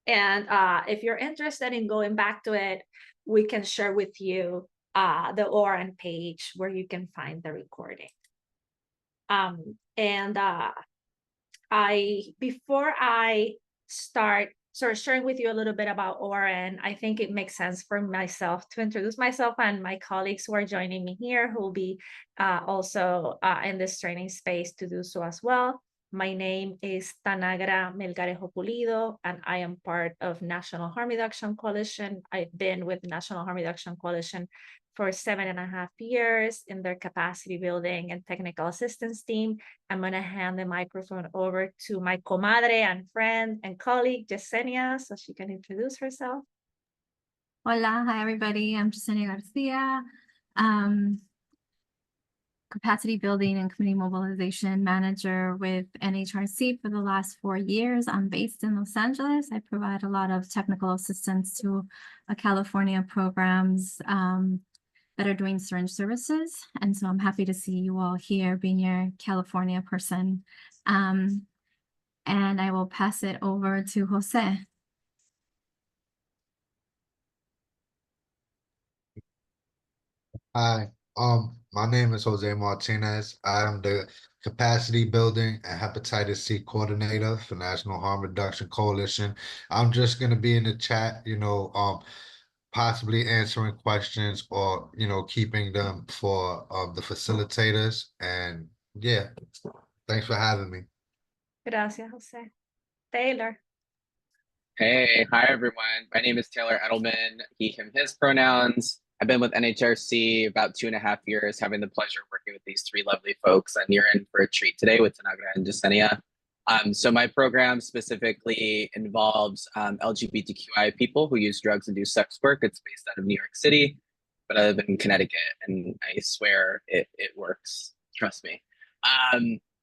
And if you're interested in going back to it, we can share with you the ORN page where you can find the recording. Before I start sort of sharing with you a little bit about ORN, I think it makes sense for myself to introduce myself and my colleagues who are joining me here, who will be also in this training space to do so as well. My name is Tanagra Melgarejo Pulido, and I am part of National Harm Reduction Coalition. I've been with National Harm Reduction Coalition for 7.5 years in their capacity building and technical assistance team. I'm going to hand the microphone over to my comadre and friend and colleague, Yesenia, so she can introduce herself. Hola, hi everybody. I'm Yesenia Garcia, capacity building and community mobilization manager with NHRC for the last 4 years. I'm based in Los Angeles. I provide a lot of technical assistance to California programs that are doing syringe services. And so I'm happy to see you all here, being your California person. And I will pass it over to Jose. Hi, my name is Jose Martinez. I am the Capacity Building and Hepatitis C Coordinator for National Harm Reduction Coalition. I'm just gonna be in the chat, possibly answering questions or, keeping them for the facilitators. And yeah, thanks for having me. Gracias, Jose. Taylor. Hey, hi everyone. My name is Taylor Edelman, he, him, his pronouns. I've been with NHRC about 2.5 years, having the pleasure of working with these 3 lovely folks, and you're in for a treat today with Tanagra and Yesenia. So my program specifically involves LGBTQI people who use drugs and do sex work. It's based out of New York City, but I live in Connecticut, and I swear it works. Trust me.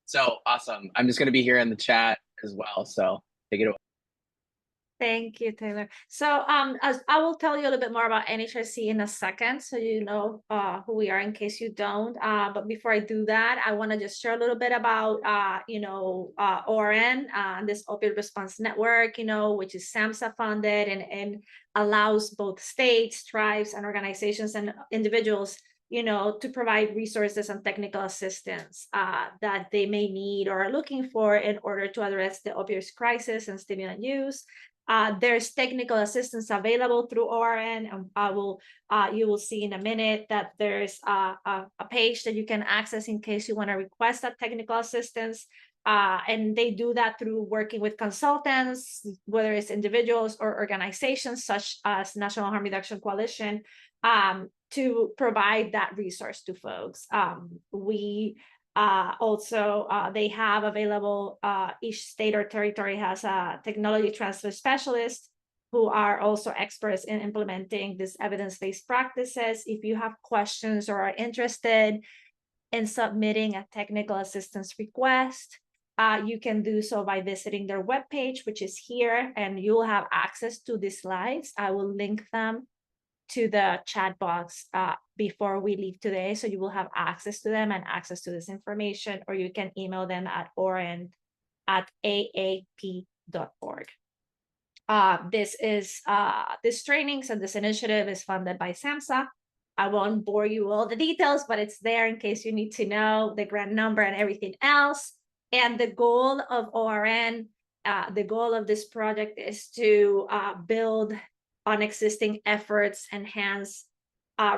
So awesome. I'm just going to be here in the chat as well, so take it away. Thank you, Taylor. So as I will tell you a little bit more about NHRC in a second, so you know who we are in case you don't. But before I do that, I want to just share a little bit about, ORN, this Opioid Response Network, which is SAMHSA funded and allows both states, tribes, and organizations and individuals, to provide resources and technical assistance that they may need or are looking for in order to address the opioid crisis and stimulant use. There's technical assistance available through ORN, and you will see in a minute that there's a page that you can access in case you want to request that technical assistance. And they do that through working with consultants, whether it's individuals or organizations such as National Harm Reduction Coalition, to provide that resource to folks. They have available, each state or territory has a technology transfer specialist who are also experts in implementing these evidence-based practices. If you have questions or are interested in submitting a technical assistance request, you can do so by visiting their webpage, which is here, and you'll have access to the slides. I will link them to the chat box before we leave today, so you will have access to them and access to this information, or you can email them at orn@aap.org. This trainings and this initiative is funded by SAMHSA. I won't bore you all the details, but it's there in case you need to know the grant number and everything else. And the goal of ORN, the goal of this project is to build on existing efforts, enhance,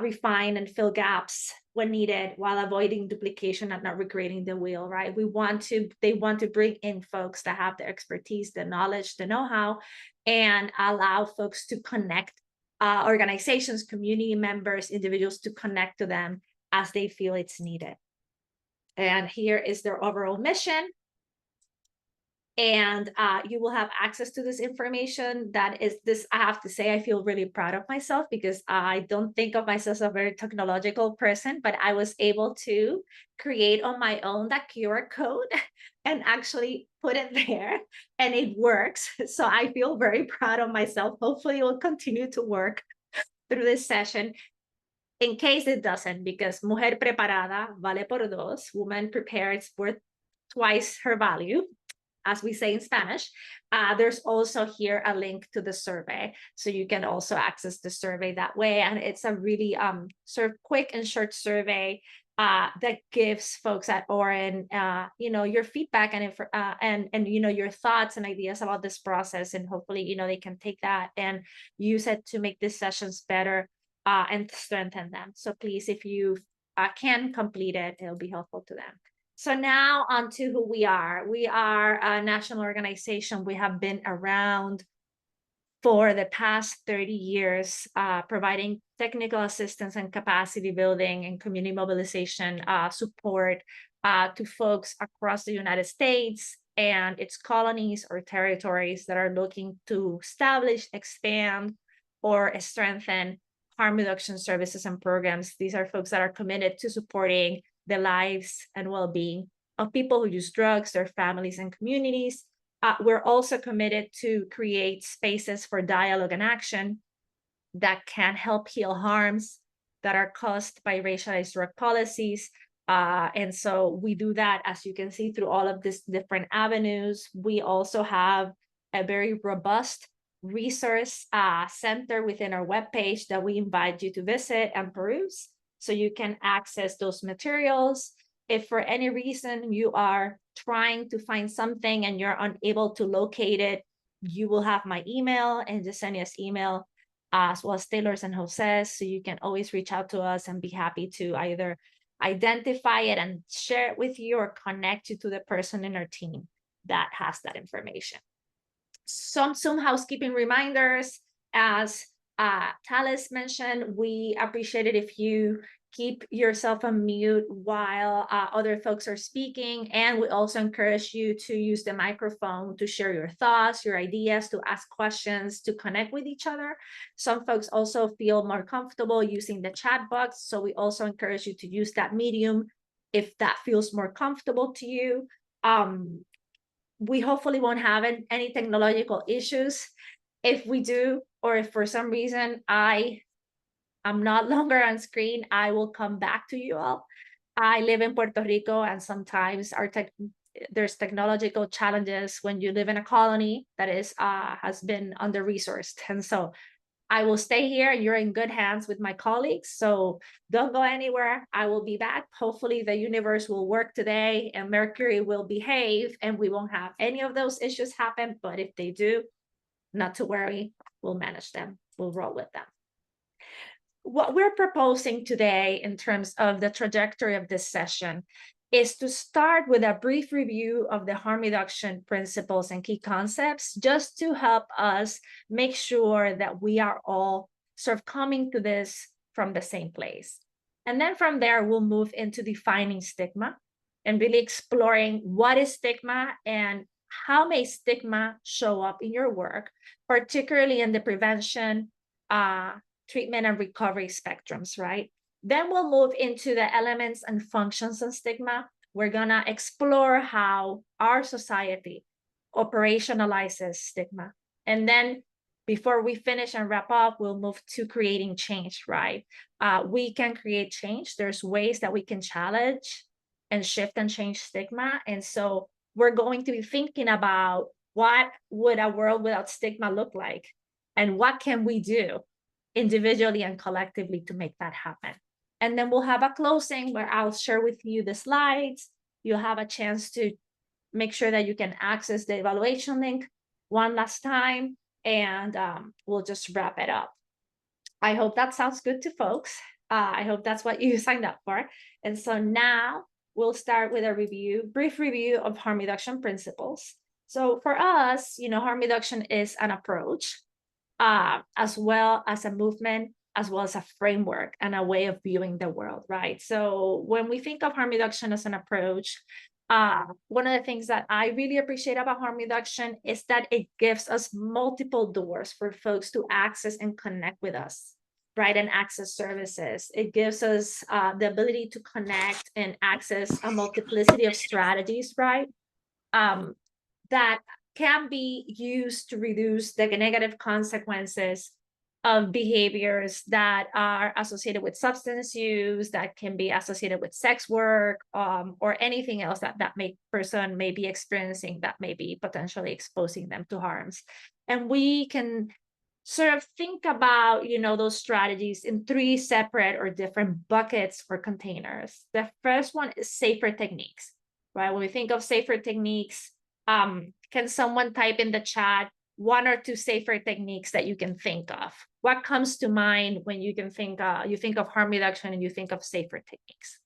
refine, and fill gaps when needed, while avoiding duplication and not recreating the wheel, right? They want to bring in folks that have the expertise, the knowledge, the know-how, and allow folks to connect, organizations, community members, individuals to connect to them as they feel it's needed. And here is their overall mission. And you will have access to this information. I have to say, I feel really proud of myself because I don't think of myself as a very technological person, but I was able to create on my own that QR code and actually put it there, and it works. So I feel very proud of myself. Hopefully it will continue to work through this session. In case it doesn't, because mujer preparada vale por dos, woman prepared is worth twice her value. as we say in Spanish. There's also here a link to the survey, so you can also access the survey that way. And it's a really sort of quick and short survey that gives folks at Oren, your feedback and your thoughts and ideas about this process, and hopefully, they can take that and use it to make these sessions better and strengthen them. So please, if you can complete it, it'll be helpful to them. So now on to who we are. We are a national organization. We have been around for the past 30 years, providing technical assistance and capacity building and community mobilization support to folks across the United States and its colonies or territories that are looking to establish, expand, or strengthen harm reduction services and programs. These are folks that are committed to supporting the lives and well-being of people who use drugs, their families and communities. We're also committed to create spaces for dialogue and action that can help heal harms that are caused by racialized drug policies. And so we do that, as you can see, through all of these different avenues. We also have a very robust resource center within our webpage that we invite you to visit and peruse, so you can access those materials. If for any reason you are trying to find something and you're unable to locate it, you will have my email and Yesenia's email, as well as Taylor's and Jose's, so you can always reach out to us and be happy to either identify it and share it with you or connect you to the person in our team that has that information. Some housekeeping reminders. As Talis mentioned, we appreciate it if you keep yourself on mute while other folks are speaking. And we also encourage you to use the microphone to share your thoughts, your ideas, to ask questions, to connect with each other. Some folks also feel more comfortable using the chat box, so we also encourage you to use that medium if that feels more comfortable to you. We hopefully won't have any technological issues. If we do, or if for some reason I'm not longer on screen, I will come back to you all. I live in Puerto Rico, and sometimes there's technological challenges when you live in a colony that has been under-resourced. And so I will stay here, and you're in good hands with my colleagues. So don't go anywhere. I will be back. Hopefully the universe will work today and Mercury will behave and we won't have any of those issues happen. But if they do, not to worry, we'll manage them. We'll roll with them. What we're proposing today in terms of the trajectory of this session is to start with a brief review of the harm reduction principles and key concepts, just to help us make sure that we are all sort of coming to this from the same place. And then from there, we'll move into defining stigma and really exploring what is stigma and how may stigma show up in your work, particularly in the prevention, treatment and recovery spectrums, right? Then we'll move into the elements and functions of stigma. We're gonna explore how our society operationalizes stigma. And then before we finish and wrap up, we'll move to creating change, right? We can create change. There's ways that we can challenge and shift and change stigma. And so we're going to be thinking about what would a world without stigma look like? And what can we do individually and collectively to make that happen? And then we'll have a closing where I'll share with you the slides. You'll have a chance to make sure that you can access the evaluation link one last time, and we'll just wrap it up. I hope that sounds good to folks. I hope that's what you signed up for. And so now we'll start with a brief review of harm reduction principles. So for us, harm reduction is an approach, as well as a movement, as well as a framework and a way of viewing the world, right? So when we think of harm reduction as an approach, one of the things that I really appreciate about harm reduction is that it gives us multiple doors for folks to access and connect with us, right? And access services. It gives us the ability to connect and access a multiplicity of strategies, right? That can be used to reduce the negative consequences of behaviors that are associated with substance use, that can be associated with sex work, or anything else that person may be experiencing that may be potentially exposing them to harms. And we can sort of think about, those strategies in 3 separate or different buckets or containers. The first one is safer techniques, right? When we think of safer techniques, can someone type in the chat 1 or 2 safer techniques that you can think of? What comes to mind when you think of harm reduction and you think of safer techniques?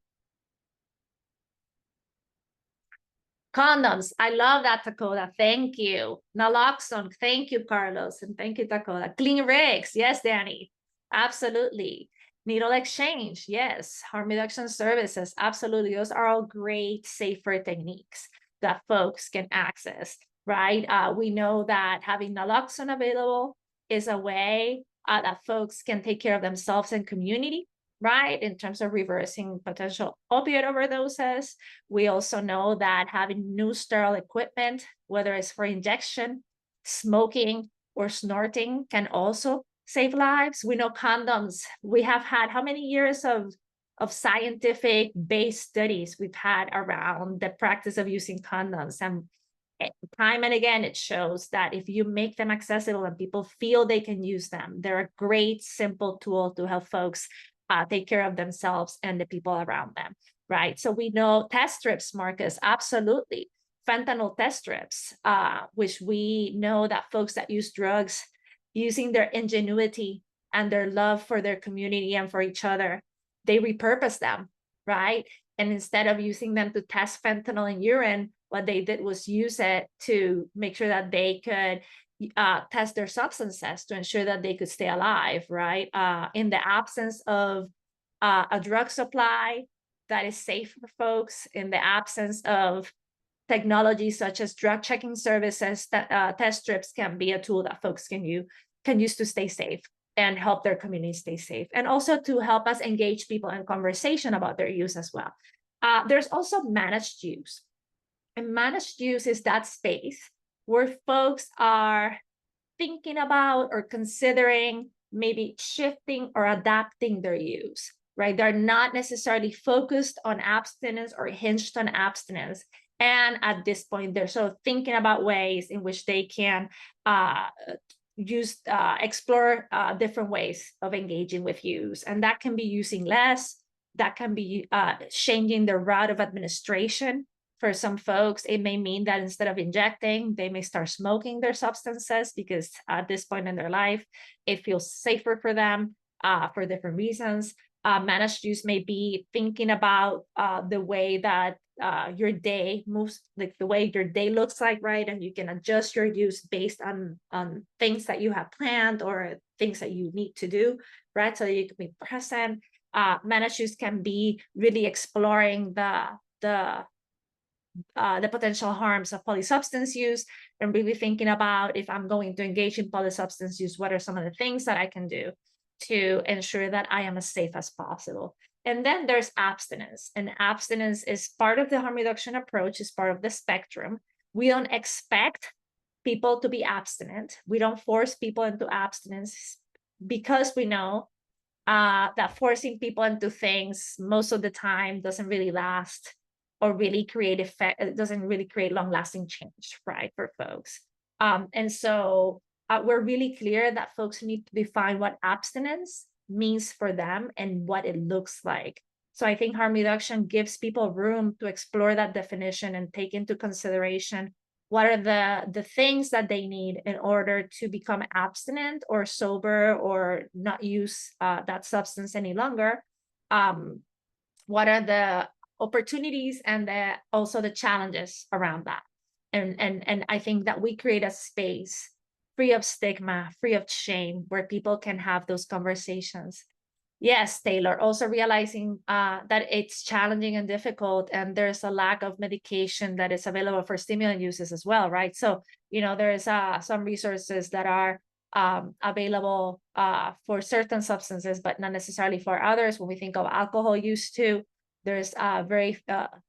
Condoms. I love that, Dakota. Thank you. Naloxone. Thank you, Carlos. And thank you, Dakota. Clean rigs. Yes, Danny. Absolutely. Needle exchange. Yes. Harm reduction services. Absolutely. Those are all great, safer techniques that folks can access, right? We know that having naloxone available is a way that folks can take care of themselves and community, right? In terms of reversing potential opioid overdoses. We also know that having new sterile equipment, whether it's for injection, smoking, or snorting, can also save lives. We know condoms. We have had how many years of scientific based studies we've had around the practice of using condoms, and time and again it shows that if you make them accessible and people feel they can use them, they're a great simple tool to help folks take care of themselves and the people around them, right? So we know test strips, Marcus, absolutely. Fentanyl test strips, which we know that folks that use drugs, using their ingenuity and their love for their community and for each other, they repurpose them, right? And instead of using them to test fentanyl in urine, what they did was use it to make sure that they could test their substances to ensure that they could stay alive, right? In the absence of a drug supply that is safe for folks, in the absence of technology such as drug checking services, test strips can be a tool that folks can use to stay safe and help their community stay safe, and also to help us engage people in conversation about their use as well. There's also managed use. And managed use is that space where folks are thinking about or considering maybe shifting or adapting their use, right? They're not necessarily focused on abstinence or hinged on abstinence. And at this point, they're sort of thinking about ways in which they can explore different ways of engaging with use. And that can be using less, that can be changing the route of administration. For some folks, it may mean that instead of injecting, they may start smoking their substances because at this point in their life, it feels safer for them for different reasons. Managed use may be thinking about the way that your day moves, like the way your day looks like, right? And you can adjust your use based on things that you have planned or things that you need to do, right? So you can be present. Managed use can be really exploring the potential harms of polysubstance use and really thinking about, if I'm going to engage in polysubstance use, what are some of the things that I can do to ensure that I am as safe as possible. And then there's abstinence, and abstinence is part of the harm reduction approach, is part of the spectrum. We don't expect people to be abstinent. We don't force people into abstinence because we know that forcing people into things most of the time doesn't really last or really create effect. It doesn't really create long-lasting change, right, for folks. And so we're really clear that folks need to define what abstinence means for them and what it looks like. So I think harm reduction gives people room to explore that definition and take into consideration what are the things that they need in order to become abstinent or sober or not use that substance any longer. What are the opportunities and also the challenges around that. And I think that we create a space free of stigma, free of shame, where people can have those conversations. Yes, Taylor, also realizing that it's challenging and difficult, and there's a lack of medication that is available for stimulant uses as well, right? So, there's some resources that are available for certain substances, but not necessarily for others. When we think of alcohol use too, there's very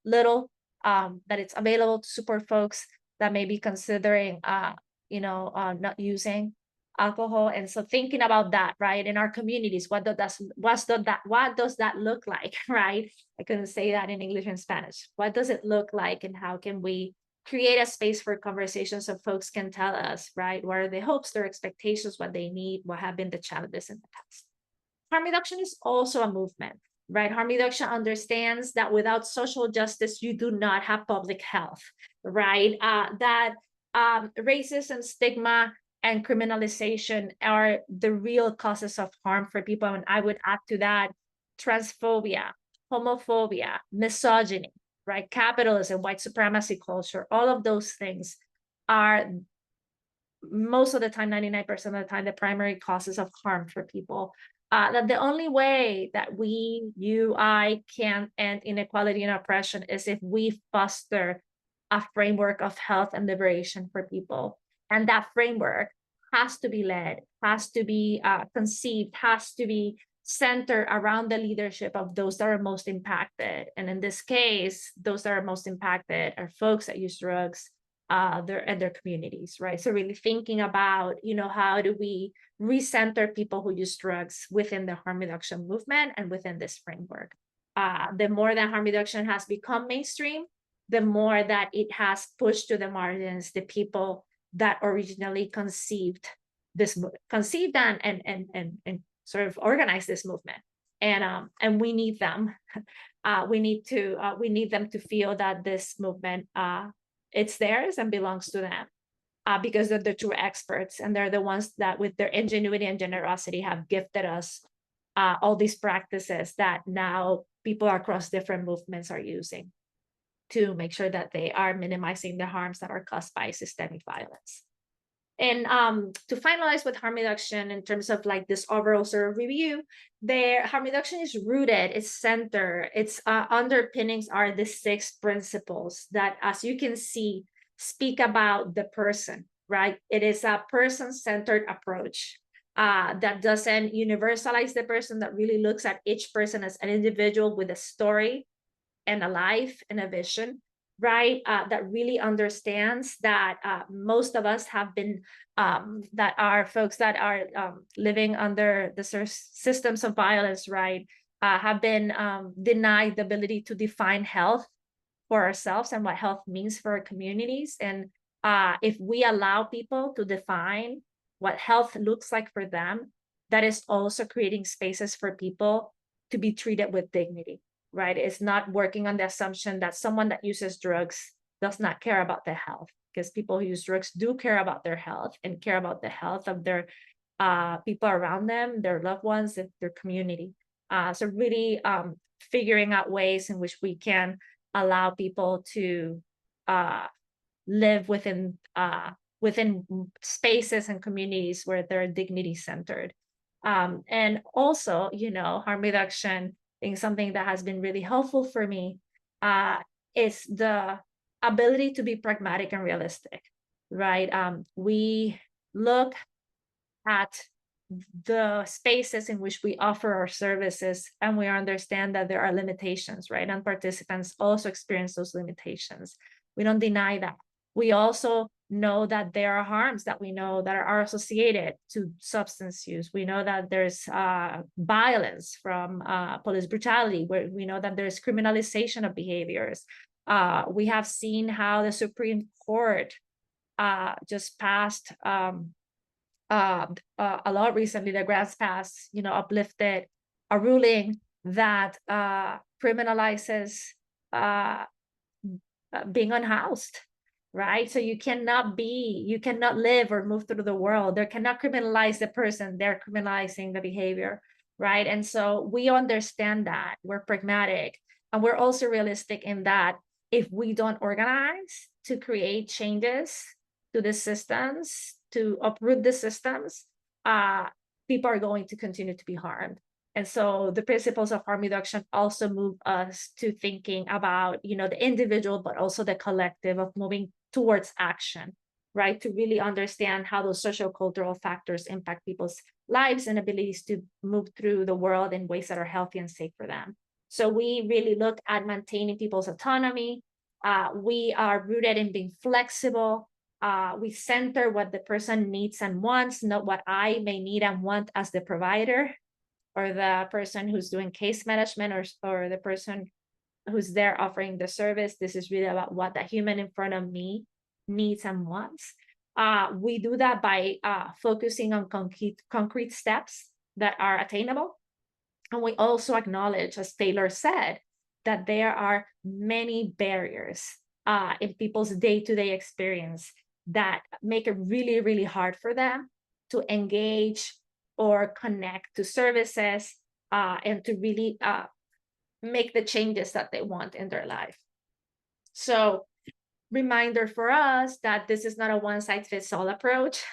little that it's available to support folks that may be considering, not using alcohol. And so thinking about that, right, in our communities, what does that look like, right? I couldn't say that in English and Spanish. What does it look like, and how can we create a space for conversation so folks can tell us, right, what are their hopes, their expectations, what they need, what have been the challenges in the past. Harm reduction is also a movement, right? Harm reduction understands that without social justice, you do not have public health, right? That racism, stigma, and criminalization are the real causes of harm for people. And I would add to that transphobia, homophobia, misogyny, right? Capitalism, white supremacy culture, all of those things are most of the time, 99% of the time, the primary causes of harm for people. That the only way that we, you, I can end inequality and oppression is if we foster a framework of health and liberation for people. And that framework has to be led, has to be conceived, has to be centered around the leadership of those that are most impacted. And in this case, those that are most impacted are folks that use drugs, their communities, right? So really thinking about, how do we recenter people who use drugs within the harm reduction movement and within this framework. The more that harm reduction has become mainstream, the more that it has pushed to the margins the people that originally conceived and sort of organized this movement. And we need them. We need them to feel that this movement it's theirs and belongs to them, because they're the true experts, and they're the ones that with their ingenuity and generosity have gifted us all these practices that now people across different movements are using to make sure that they are minimizing the harms that are caused by systemic violence. And to finalize with harm reduction in terms of like this overall sort of review, harm reduction is rooted, it's centered, its underpinnings are the 6 principles that, as you can see, speak about the person, right? It is a person-centered approach that doesn't universalize the person, that really looks at each person as an individual with a story and a life and a vision, right? That really understands that most of us have been, that are folks that are living under the systems of violence, right? Have been denied the ability to define health for ourselves and what health means for our communities. And if we allow people to define what health looks like for them, that is also creating spaces for people to be treated with dignity, right? It's not working on the assumption that someone that uses drugs does not care about their health, because people who use drugs do care about their health and care about the health of their people around them, their loved ones, and their community. So really figuring out ways in which we can allow people to live within spaces and communities where they're dignity centered. And also, harm reduction being something that has been really helpful for me is the ability to be pragmatic and realistic, right? We look at the spaces in which we offer our services, and we understand that there are limitations, right? And participants also experience those limitations. We don't deny that. We also know that there are harms that we know that are associated to substance use. We know that there's violence from police brutality, where we know that there's criminalization of behaviors. We have seen how the Supreme Court just passed a law recently, the grass passed, uplifted a ruling that criminalizes being unhoused, right? So you cannot live or move through the world. They cannot criminalize the person, they're criminalizing the behavior, right? And so we understand that, we're pragmatic, and we're also realistic in that if we don't organize to create changes to the systems, to uproot the systems, people are going to continue to be harmed. And so the principles of harm reduction also move us to thinking about, the individual, but also the collective, of moving towards action, right? To really understand how those social cultural factors impact people's lives and abilities to move through the world in ways that are healthy and safe for them. So we really look at maintaining people's autonomy. We are rooted in being flexible, We center what the person needs and wants, not what I may need and want as the provider, or the person who's doing case management, or the person who's there offering the service. This is really about what the human in front of me needs and wants. We do that by focusing on concrete steps that are attainable. And we also acknowledge, as Taylor said, that there are many barriers in people's day-to-day experience that make it really, really hard for them to engage or connect to services and to really make the changes that they want in their life. So, reminder for us that this is not a one-size-fits-all approach.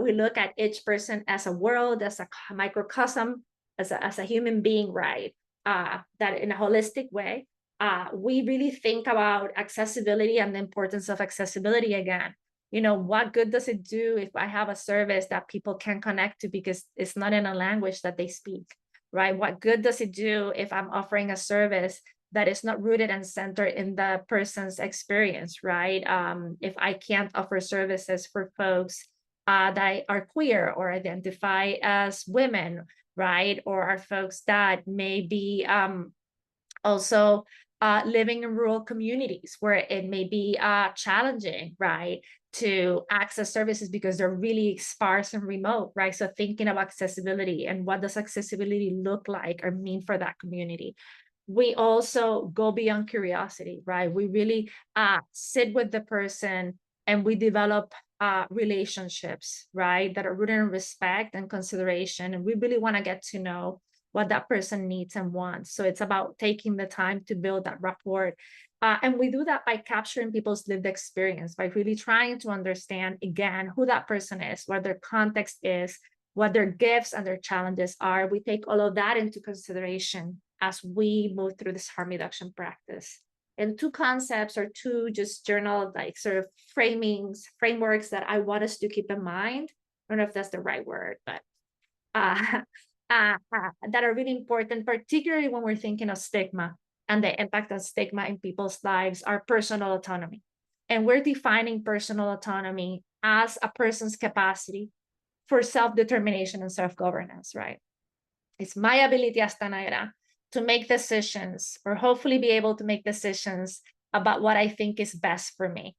We look at each person as a world, as a microcosm, as a human being, right? That in a holistic way. We really think about accessibility and the importance of accessibility again. You know, what good does it do if I have a service that people can connect to because it's not in a language that they speak, right? What good does it do if I'm offering a service that is not rooted and centered in the person's experience, right? If I can't offer services for folks that are queer or identify as women, right? Or are folks that may be also living in rural communities where it may be challenging, right, to access services because they're really sparse and remote, right? So thinking of accessibility and what does accessibility look like or mean for that community. We also go beyond curiosity, right? We really sit with the person and we develop relationships, right, that are rooted in respect and consideration. And we really want to get to know what that person needs and wants. So it's about taking the time to build that rapport. And we do that by capturing people's lived experience, by really trying to understand, again, who that person is, what their context is, what their gifts and their challenges are. We take all of that into consideration as we move through this harm reduction practice. And two concepts or two just journal like sort of frameworks that I want us to keep in mind. I don't know if that's the right word, but that are really important, particularly when we're thinking of stigma and the impact of stigma in people's lives, are personal autonomy. And we're defining personal autonomy as a person's capacity for self-determination and self-governance, right? It's my ability as Tanagra to make decisions, or hopefully be able to make decisions about what I think is best for me.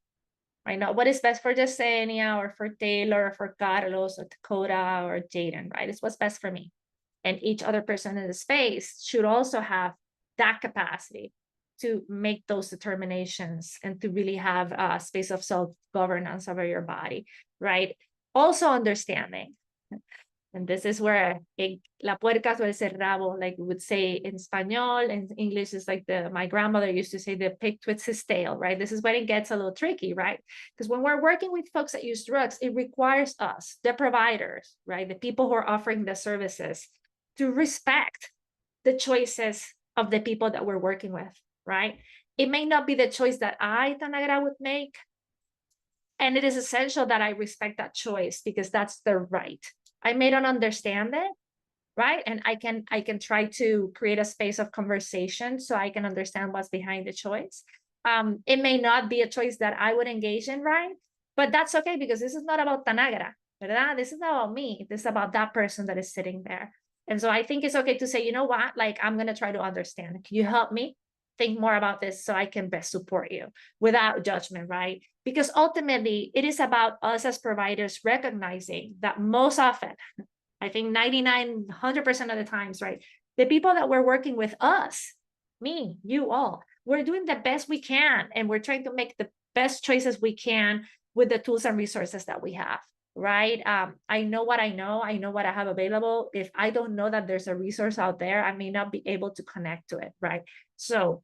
Right? Not what is best for Yesenia or for Taylor or for Carlos or Dakota or Jaden, right? It's what's best for me. And each other person in the space should also have that capacity to make those determinations and to really have a space of self-governance over your body, right? Also understanding, and this is where la puerca suele ser rabo, like we would say in Espanol, and English is like my grandmother used to say, the pig twists his tail, right? This is when it gets a little tricky, right? Because when we're working with folks that use drugs, it requires us, the providers, right? The people who are offering the services, to respect the choices of the people that we're working with, right? It may not be the choice that I, Tanagra, would make. And it is essential that I respect that choice because that's their right. I may not understand it, right? And I can try to create a space of conversation so I can understand what's behind the choice. It may not be a choice that I would engage in, right? But that's okay because this is not about Tanagra, ¿verdad? This is not about me. This is about that person that is sitting there. And so I think it's okay to say, you know what? Like, I'm going to try to understand. Can you help me think more about this so I can best support you without judgment, right? Because ultimately, it is about us as providers recognizing that most often, I think 100% of the times, right? The people that we're working with, us, me, you all, we're doing the best we can. And we're trying to make the best choices we can with the tools and resources that we have, right? I know what I know. I know what I have available. If I don't know that there's a resource out there, I may not be able to connect to it, right? So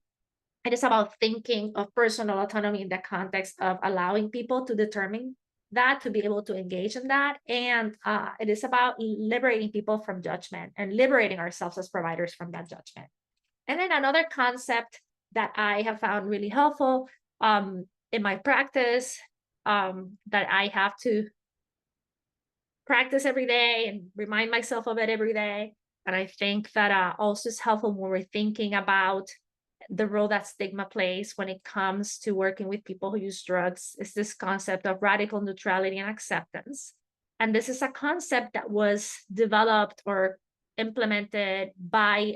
it is about thinking of personal autonomy in the context of allowing people to determine that, to be able to engage in that. And it is about liberating people from judgment and liberating ourselves as providers from that judgment. And then another concept that I have found really helpful in my practice that I have to practice every day and remind myself of it every day. And I think that also is helpful when we're thinking about the role that stigma plays when it comes to working with people who use drugs is this concept of radical neutrality and acceptance. And this is a concept that was developed or implemented by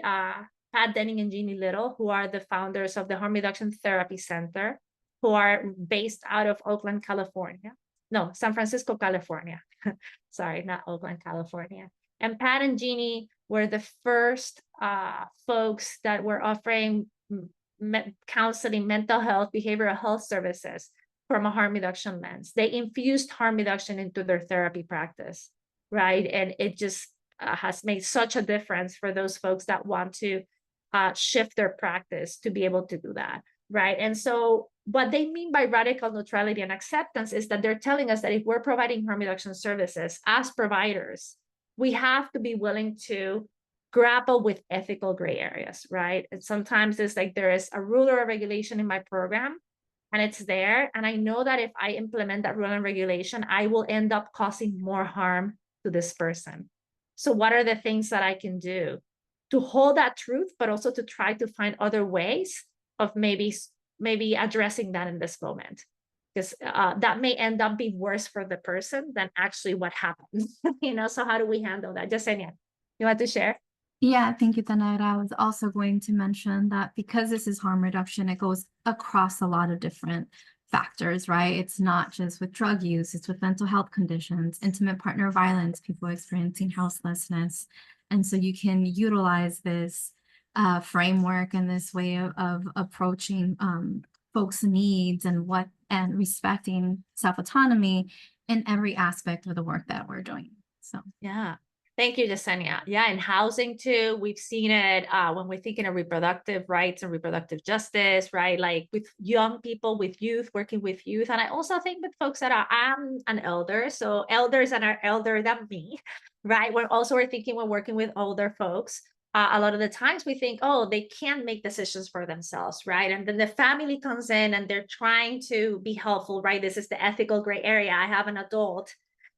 Pat Denning and Jeannie Little, who are the founders of the Harm Reduction Therapy Center, who are based out of Oakland, California. No, San Francisco, California. Sorry, not Oakland, California. And Pat and Jeannie were the first folks that were offering counseling, mental health, behavioral health services from a harm reduction lens. They infused harm reduction into their therapy practice, right? And it just has made such a difference for those folks that want to shift their practice to be able to do that, right? And so what they mean by radical neutrality and acceptance is that they're telling us that if we're providing harm reduction services as providers, we have to be willing to grapple with ethical gray areas, right? And sometimes it's like there is a rule or a regulation in my program and it's there. And I know that if I implement that rule and regulation, I will end up causing more harm to this person. So what are the things that I can do to hold that truth, but also to try to find other ways of maybe addressing that in this moment? Because that may end up being worse for the person than actually what happens. So how do we handle that? Yesenia, you want to share? Yeah, thank you, Danetta. I was also going to mention that because this is harm reduction, it goes across a lot of different factors, right? It's not just with drug use, it's with mental health conditions, intimate partner violence, people experiencing houselessness. And so you can utilize this framework and this way of approaching folks' needs and respecting self-autonomy in every aspect of the work that we're doing. So yeah. Thank you, Yesenia. Yeah, in housing too, we've seen it when we're thinking of reproductive rights and reproductive justice, right? Like with young people, with youth, working with youth. And I also think with folks that I'm an elder, so elders that are elder than me, right? We're thinking when working with older folks, a lot of the times we think, oh, they can't make decisions for themselves, right? And then the family comes in and they're trying to be helpful, right? This is the ethical gray area. I have an adult,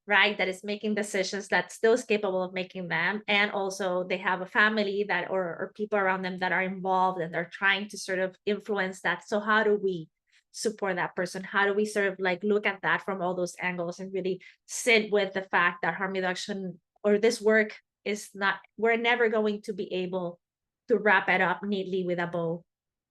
right, that is making decisions that still is capable of making them, and also they have a family that or people around them that are involved and they're trying to sort of influence that. So how do we support that person? How do we sort of like look at that from all those angles and really sit with the fact that harm reduction or this work is not, we're never going to be able to wrap it up neatly with a bow,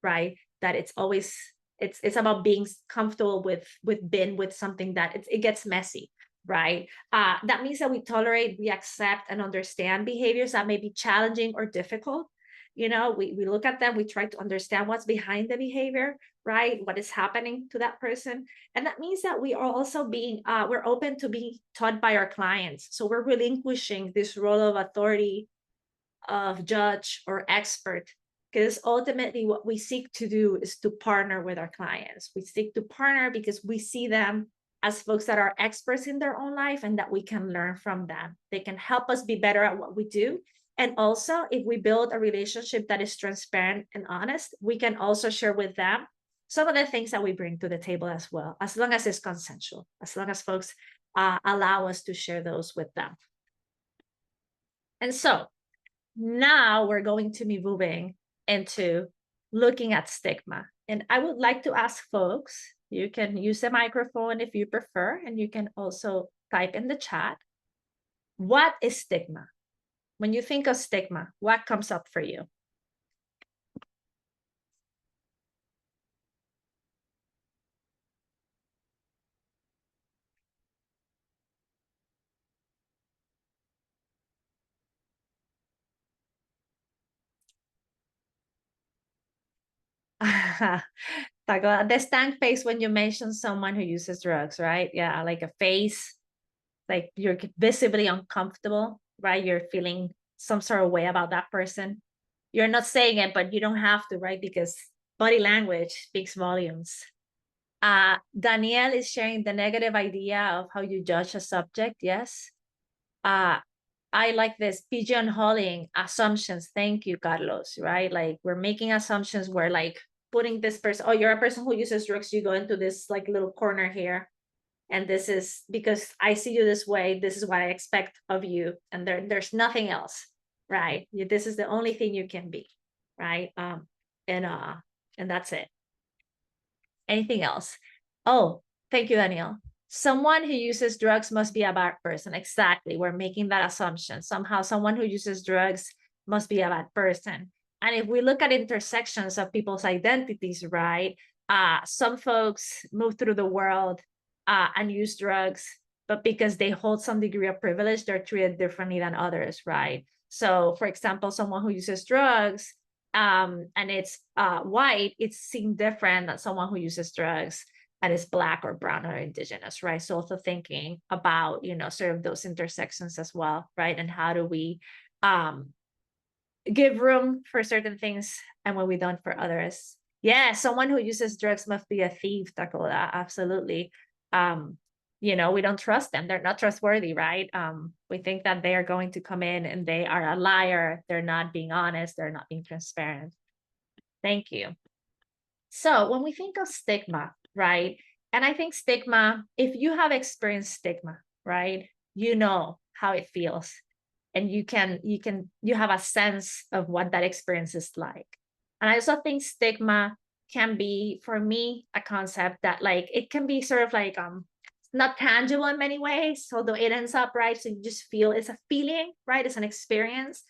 right? That it's always it's about being comfortable with something that it gets messy, right? That means that we tolerate, we accept and understand behaviors that may be challenging or difficult. We look at them, we try to understand what's behind the behavior, right? What is happening to that person. And that means that we are also we're open to being taught by our clients. So we're relinquishing this role of authority, of judge or expert, because ultimately what we seek to do is to partner with our clients. We seek to partner because we see them as folks that are experts in their own life and that we can learn from them. They can help us be better at what we do. And also, if we build a relationship that is transparent and honest, we can also share with them some of the things that we bring to the table as well, as long as it's consensual, as long as folks allow us to share those with them. And so now we're going to be moving into looking at stigma. And I would like to ask folks, you can use the microphone if you prefer, and you can also type in the chat. What is stigma? When you think of stigma, what comes up for you? The stank face when you mention someone who uses drugs, right? Yeah, like a face, like you're visibly uncomfortable, right? You're feeling some sort of way about that person. You're not saying it, but you don't have to, right? Because body language speaks volumes. Danielle is sharing the negative idea of how you judge a subject. Yes. I like this pigeonholing assumptions. Thank you, Carlos. Right? Like we're making assumptions. We're like putting this person, oh, you're a person who uses drugs. You go into this like little corner here. And this is because I see you this way. This is what I expect of you. And there's nothing else, right? This is the only thing you can be, right? And And that's it. Anything else? Oh, thank you, Daniel. Someone who uses drugs must be a bad person. Exactly. We're making that assumption. Somehow someone who uses drugs must be a bad person. And if we look at intersections of people's identities, right? Some folks move through the world and use drugs, but because they hold some degree of privilege, they're treated differently than others, right? So for example, someone who uses drugs and it's white, it's seen different than someone who uses drugs and is Black or brown or indigenous, right? So also thinking about, you know, sort of those intersections as well, right? And how do we give room for certain things and when we don't for others? Yeah, someone who uses drugs must be a thief, Dakota, absolutely. You know, we don't trust them. They're not trustworthy, right? We think that they are going to come in and they are a liar. They're not being honest. They're not being transparent. Thank you. So when we think of stigma, right? And I think stigma, if you have experienced stigma, right? You know how it feels. And you have a sense of what that experience is like. And I also think stigma can be, for me, a concept that like, it can be sort of like, not tangible in many ways, although it ends up, right? So you just feel it's a feeling, right? It's an experience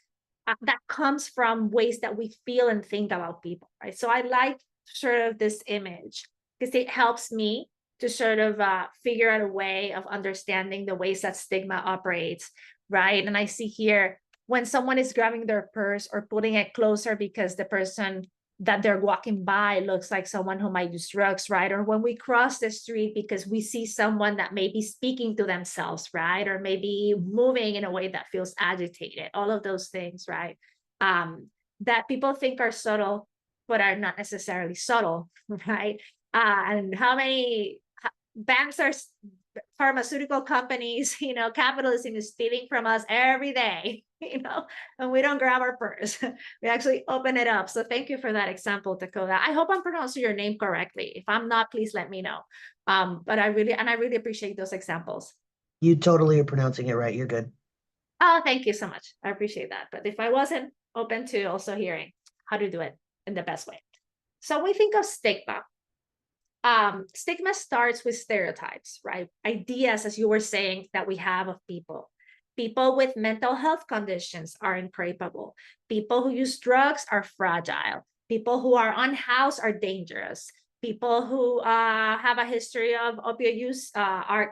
that comes from ways that we feel and think about people, right? So I like sort of this image because it helps me to sort of figure out a way of understanding the ways that stigma operates, right? And I see here when someone is grabbing their purse or putting it closer because the person that they're walking by looks like someone who might use drugs, right? Or when we cross the street because we see someone that may be speaking to themselves, right? Or maybe moving in a way that feels agitated, all of those things, right? That people think are subtle, but are not necessarily subtle, right? And how many banks are, pharmaceutical companies, you know, capitalism is stealing from us every day, you know, and we don't grab our purse. We actually open it up. So thank you for that example, Dakota. I hope I'm pronouncing your name correctly. If I'm not, please let me know. But I really appreciate those examples. You totally are pronouncing it right. You're good. Oh, thank you so much. I appreciate that. But if I wasn't open to also hearing how to do it in the best way. So we think of stigma. Stigma starts with stereotypes, right? Ideas, as you were saying, that we have of people. People with mental health conditions are incapable. People who use drugs are fragile. People who are unhoused are dangerous. People who have a history of opioid use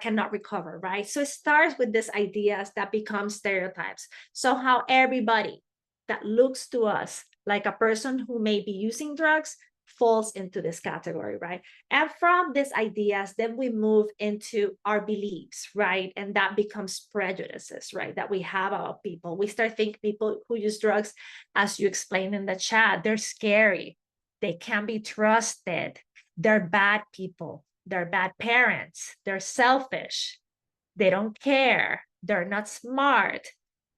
cannot recover, right? So it starts with these ideas that become stereotypes. So how everybody that looks to us like a person who may be using drugs falls into this category, right? And from these ideas, then we move into our beliefs, right? And that becomes prejudices, right? That we have about people. We start thinking people who use drugs, as you explained in the chat, they're scary. They can't be trusted. They're bad people. They're bad parents. They're selfish. They don't care. They're not smart.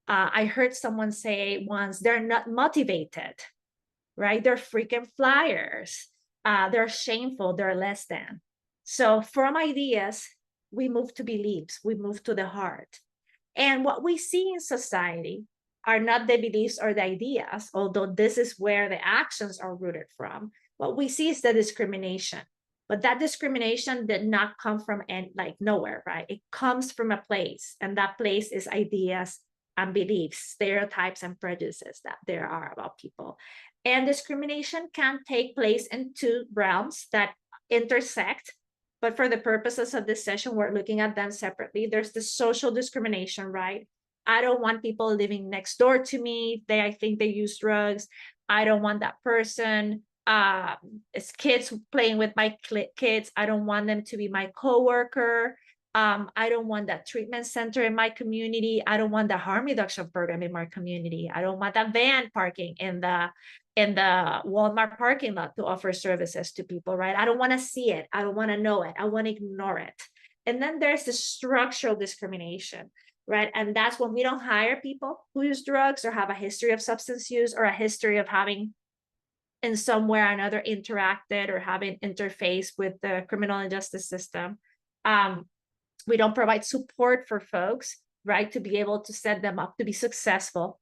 I heard someone say once, they're not motivated, right? They're freaking flyers. They're shameful, they're less than. So from ideas, we move to beliefs, we move to the heart. And what we see in society are not the beliefs or the ideas, although this is where the actions are rooted from. What we see is the discrimination. But that discrimination did not come from like nowhere, right? It comes from a place, and that place is ideas and beliefs, stereotypes and prejudices that there are about people. And discrimination can take place in two realms that intersect, but for the purposes of this session, we're looking at them separately. There's the social discrimination, right? I don't want people living next door to me. I think they use drugs. I don't want that person. It's kids playing with my kids. I don't want them to be my coworker. I don't want that treatment center in my community. I don't want the harm reduction program in my community. I don't want that van parking in the Walmart parking lot to offer services to people, right? I don't want to see it. I don't want to know it. I want to ignore it. And then there's the structural discrimination, right? And that's when we don't hire people who use drugs or have a history of substance use or a history of having in some way or another interacted or having interface with the criminal and justice system. We don't provide support for folks, right, to be able to set them up to be successful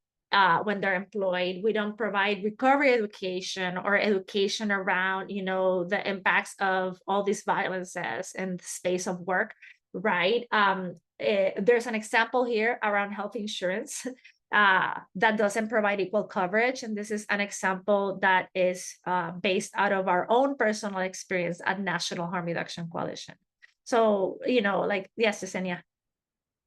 when they're employed. We don't provide recovery education or education around, the impacts of all these violences in the space of work, right? There's an example here around health insurance that doesn't provide equal coverage. And this is an example that is based out of our own personal experience at National Harm Reduction Coalition. So, yes, Yesenia.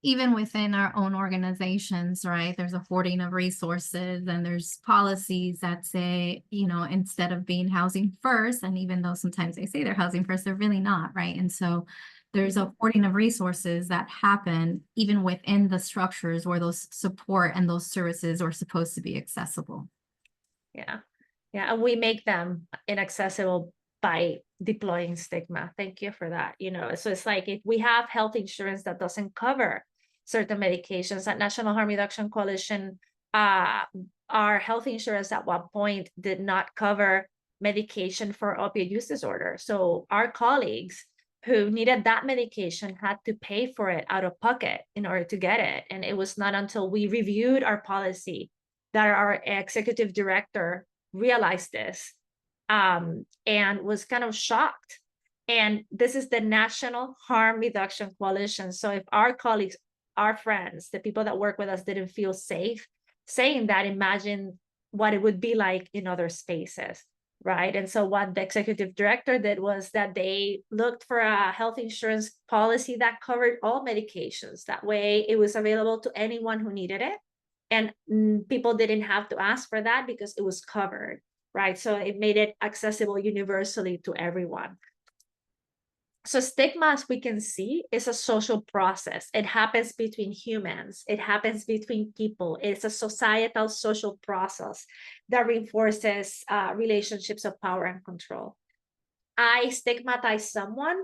Even within our own organizations, right, there's a hoarding of resources, and there's policies that say, instead of being housing first, and even though sometimes they say they're housing first, they're really not, right? And so there's a hoarding of resources that happen even within the structures where those support and those services are supposed to be accessible. Yeah, and we make them inaccessible by deploying stigma. Thank you for that. So it's like, if we have health insurance that doesn't cover certain medications, at National Harm Reduction Coalition, our health insurance at one point did not cover medication for opioid use disorder. So our colleagues who needed that medication had to pay for it out of pocket in order to get it. And it was not until we reviewed our policy that our executive director realized this and was kind of shocked. And this is the National Harm Reduction Coalition. So if our colleagues, our friends, the people that work with us didn't feel safe saying that, imagine what it would be like in other spaces, right? And so what the executive director did was that they looked for a health insurance policy that covered all medications. That way it was available to anyone who needed it. And people didn't have to ask for that because it was covered, right? So it made it accessible universally to everyone. So stigma, as we can see, is a social process. It happens between humans. It happens between people. It's a societal social process that reinforces relationships of power and control. I stigmatize someone,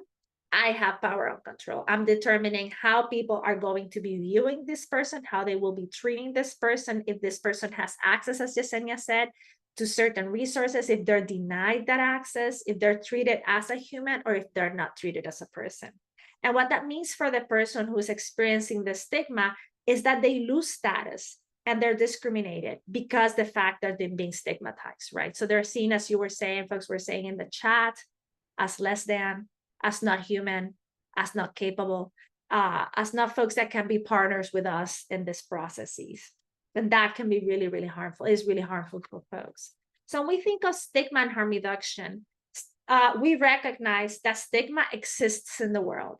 I have power and control. I'm determining how people are going to be viewing this person, how they will be treating this person, if this person has access, as Yesenia said, to certain resources, if they're denied that access, if they're treated as a human, or if they're not treated as a person. And what that means for the person who's experiencing the stigma is that they lose status and they're discriminated because the fact that they're being stigmatized, right? So they're seen, as you were saying, folks were saying in the chat, as less than, as not human, as not capable, as not folks that can be partners with us in these processes. And that can be really, really harmful. It's really harmful for folks. So when we think of stigma and harm reduction, we recognize that stigma exists in the world,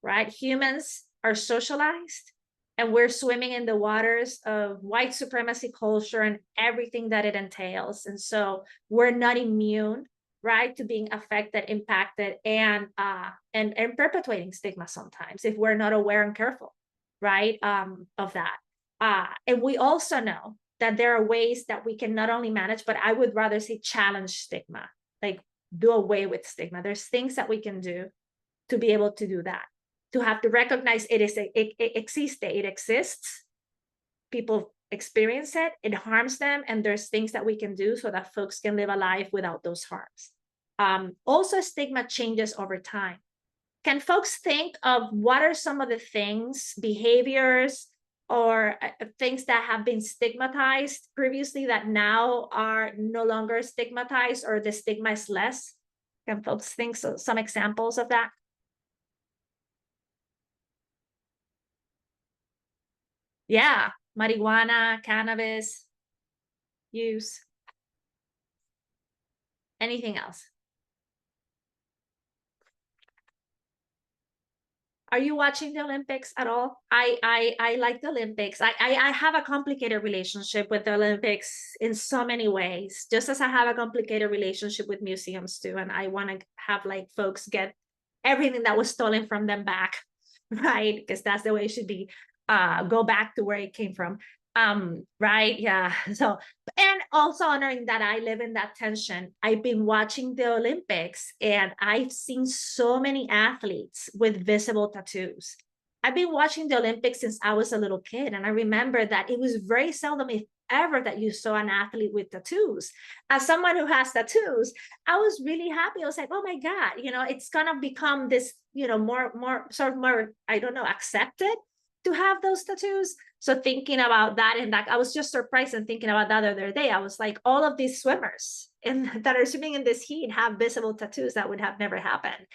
right? Humans are socialized, and we're swimming in the waters of white supremacy culture and everything that it entails. And so we're not immune, right, to being affected, impacted, and perpetuating stigma sometimes if we're not aware and careful, right, of that. And we also know that there are ways that we can not only manage, but I would rather say challenge stigma, like do away with stigma. There's things that we can do to be able to do that, to have to recognize it exists, people experience it, it harms them, and there's things that we can do so that folks can live a life without those harms. Also, stigma changes over time. Can folks think of what are some of the things, behaviors, or things that have been stigmatized previously that now are no longer stigmatized, or the stigma is less? Can folks think so, some examples of that? Yeah, marijuana, cannabis use. Anything else? Are you watching the Olympics at all? I like the Olympics. I have a complicated relationship with the Olympics in so many ways, just as I have a complicated relationship with museums too. And I want to have like folks get everything that was stolen from them back, right? Because that's the way it should be. Go back to where it came from. Right, yeah. So, and also honoring that I live in that tension. I've been watching the Olympics and I've seen so many athletes with visible tattoos. I've been watching the Olympics since I was a little kid, and I remember that it was very seldom, if ever, that you saw an athlete with tattoos. As someone who has tattoos, I was really happy. I was like, oh my God, it's gonna become this, more, I don't know, accepted to have those tattoos. So thinking about that, and that I was just surprised and thinking about that the other day. I was like, all of these swimmers that are swimming in this heat have visible tattoos that would have never happened.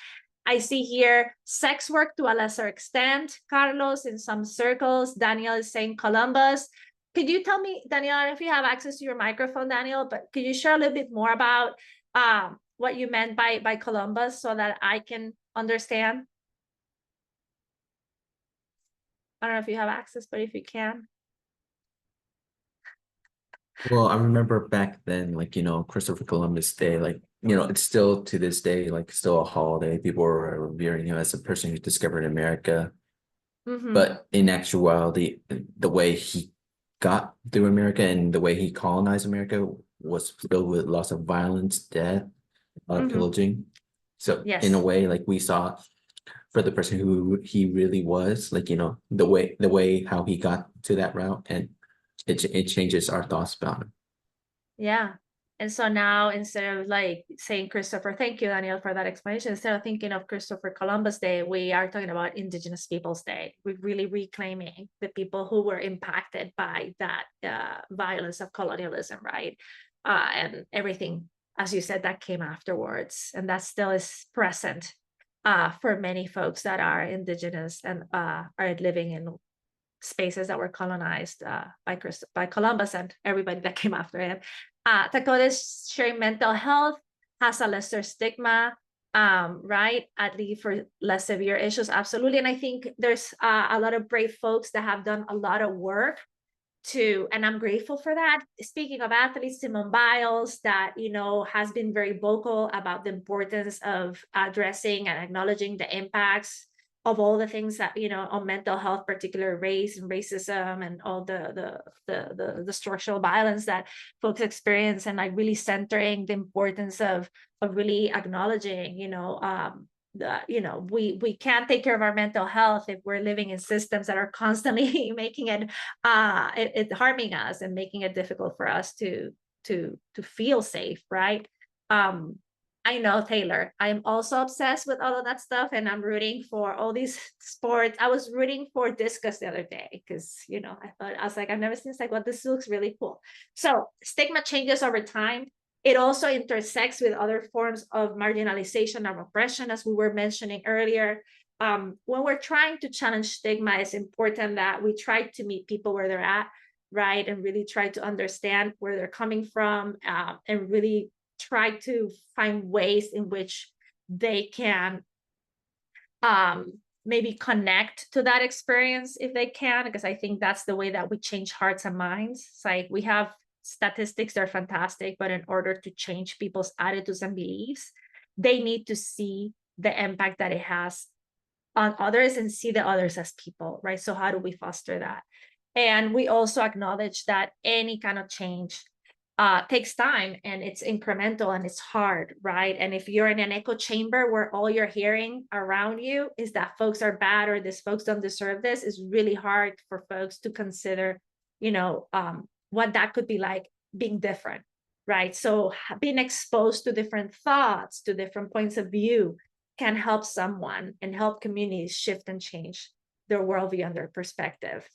I see here sex work to a lesser extent, Carlos, in some circles. Daniel is saying Columbus. Could you tell me, Daniel, I don't know if you have access to your microphone, Daniel, but could you share a little bit more about what you meant by Columbus so that I can understand? I don't know if you have access, but if you can. Well, I remember back then, like, Christopher Columbus Day, like, it's still to this day, like, still a holiday. People are revering him as a person who discovered America. Mm-hmm. But in actuality, the way he got through America and the way he colonized America was filled with lots of violence, death, pillaging. So Yes. in a way, like we saw for the person who he really was, like, the way how he got to that route, and it changes our thoughts about him. Yeah. And so now instead of like saying Christopher, thank you, Daniel, for that explanation. Instead of thinking of Christopher Columbus Day, we are talking about Indigenous Peoples Day. We're really reclaiming the people who were impacted by that violence of colonialism, right? And everything, as you said, that came afterwards. And that still is present for many folks that are Indigenous and are living in spaces that were colonized by Columbus and everybody that came after him. Dakota's sharing mental health has a lesser stigma, right? At least for less severe issues, absolutely. And I think there's a lot of brave folks that have done a lot of work and I'm grateful for that. Speaking of athletes, Simone Biles, that has been very vocal about the importance of addressing and acknowledging the impacts of all the things that on mental health, particular race and racism, and all the structural violence that folks experience, and like really centering the importance of really acknowledging, we can't take care of our mental health if we're living in systems that are constantly making it harming us and making it difficult for us to feel safe, right? I know, Taylor, I'm also obsessed with all of that stuff, and I'm rooting for all these sports. I was rooting for discus the other day because I was like, I've never seen this, like, well, this looks really cool. So stigma changes over time. It also intersects with other forms of marginalization and oppression, as we were mentioning earlier. When we're trying to challenge stigma, it's important that we try to meet people where they're at, right? And really try to understand where they're coming from, and really try to find ways in which they can maybe connect to that experience if they can, because I think that's the way that we change hearts and minds. It's like we have statistics that are fantastic, but in order to change people's attitudes and beliefs, they need to see the impact that it has on others and see the others as people, right? So how do we foster that? And we also acknowledge that any kind of change takes time, and it's incremental, and it's hard, right? And if you're in an echo chamber where all you're hearing around you is that folks are bad, or these folks don't deserve this, it's really hard for folks to consider, what that could be like being different, right? So being exposed to different thoughts, to different points of view, can help someone and help communities shift and change their worldview and their perspective.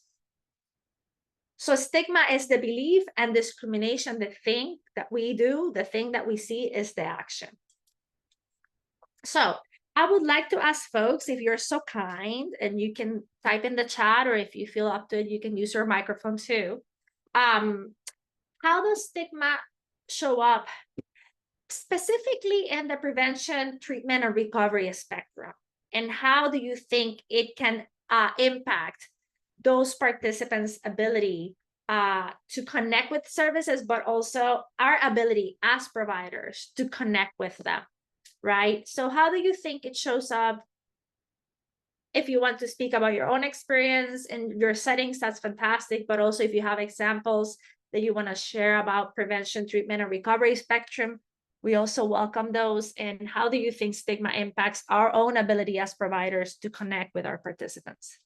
So stigma is the belief, and discrimination, the thing that we do, the thing that we see, is the action. So I would like to ask folks, if you're so kind, and you can type in the chat, or if you feel up to it, you can use your microphone too. How does stigma show up specifically in the prevention, treatment, and recovery spectrum? And how do you think it can impact those participants' ability to connect with services, but also our ability as providers to connect with them, right? So how do you think it shows up? If you want to speak about your own experience in your settings, that's fantastic. But also if you have examples that you want to share about prevention, treatment, and recovery spectrum, we also welcome those. And how do you think stigma impacts our own ability as providers to connect with our participants?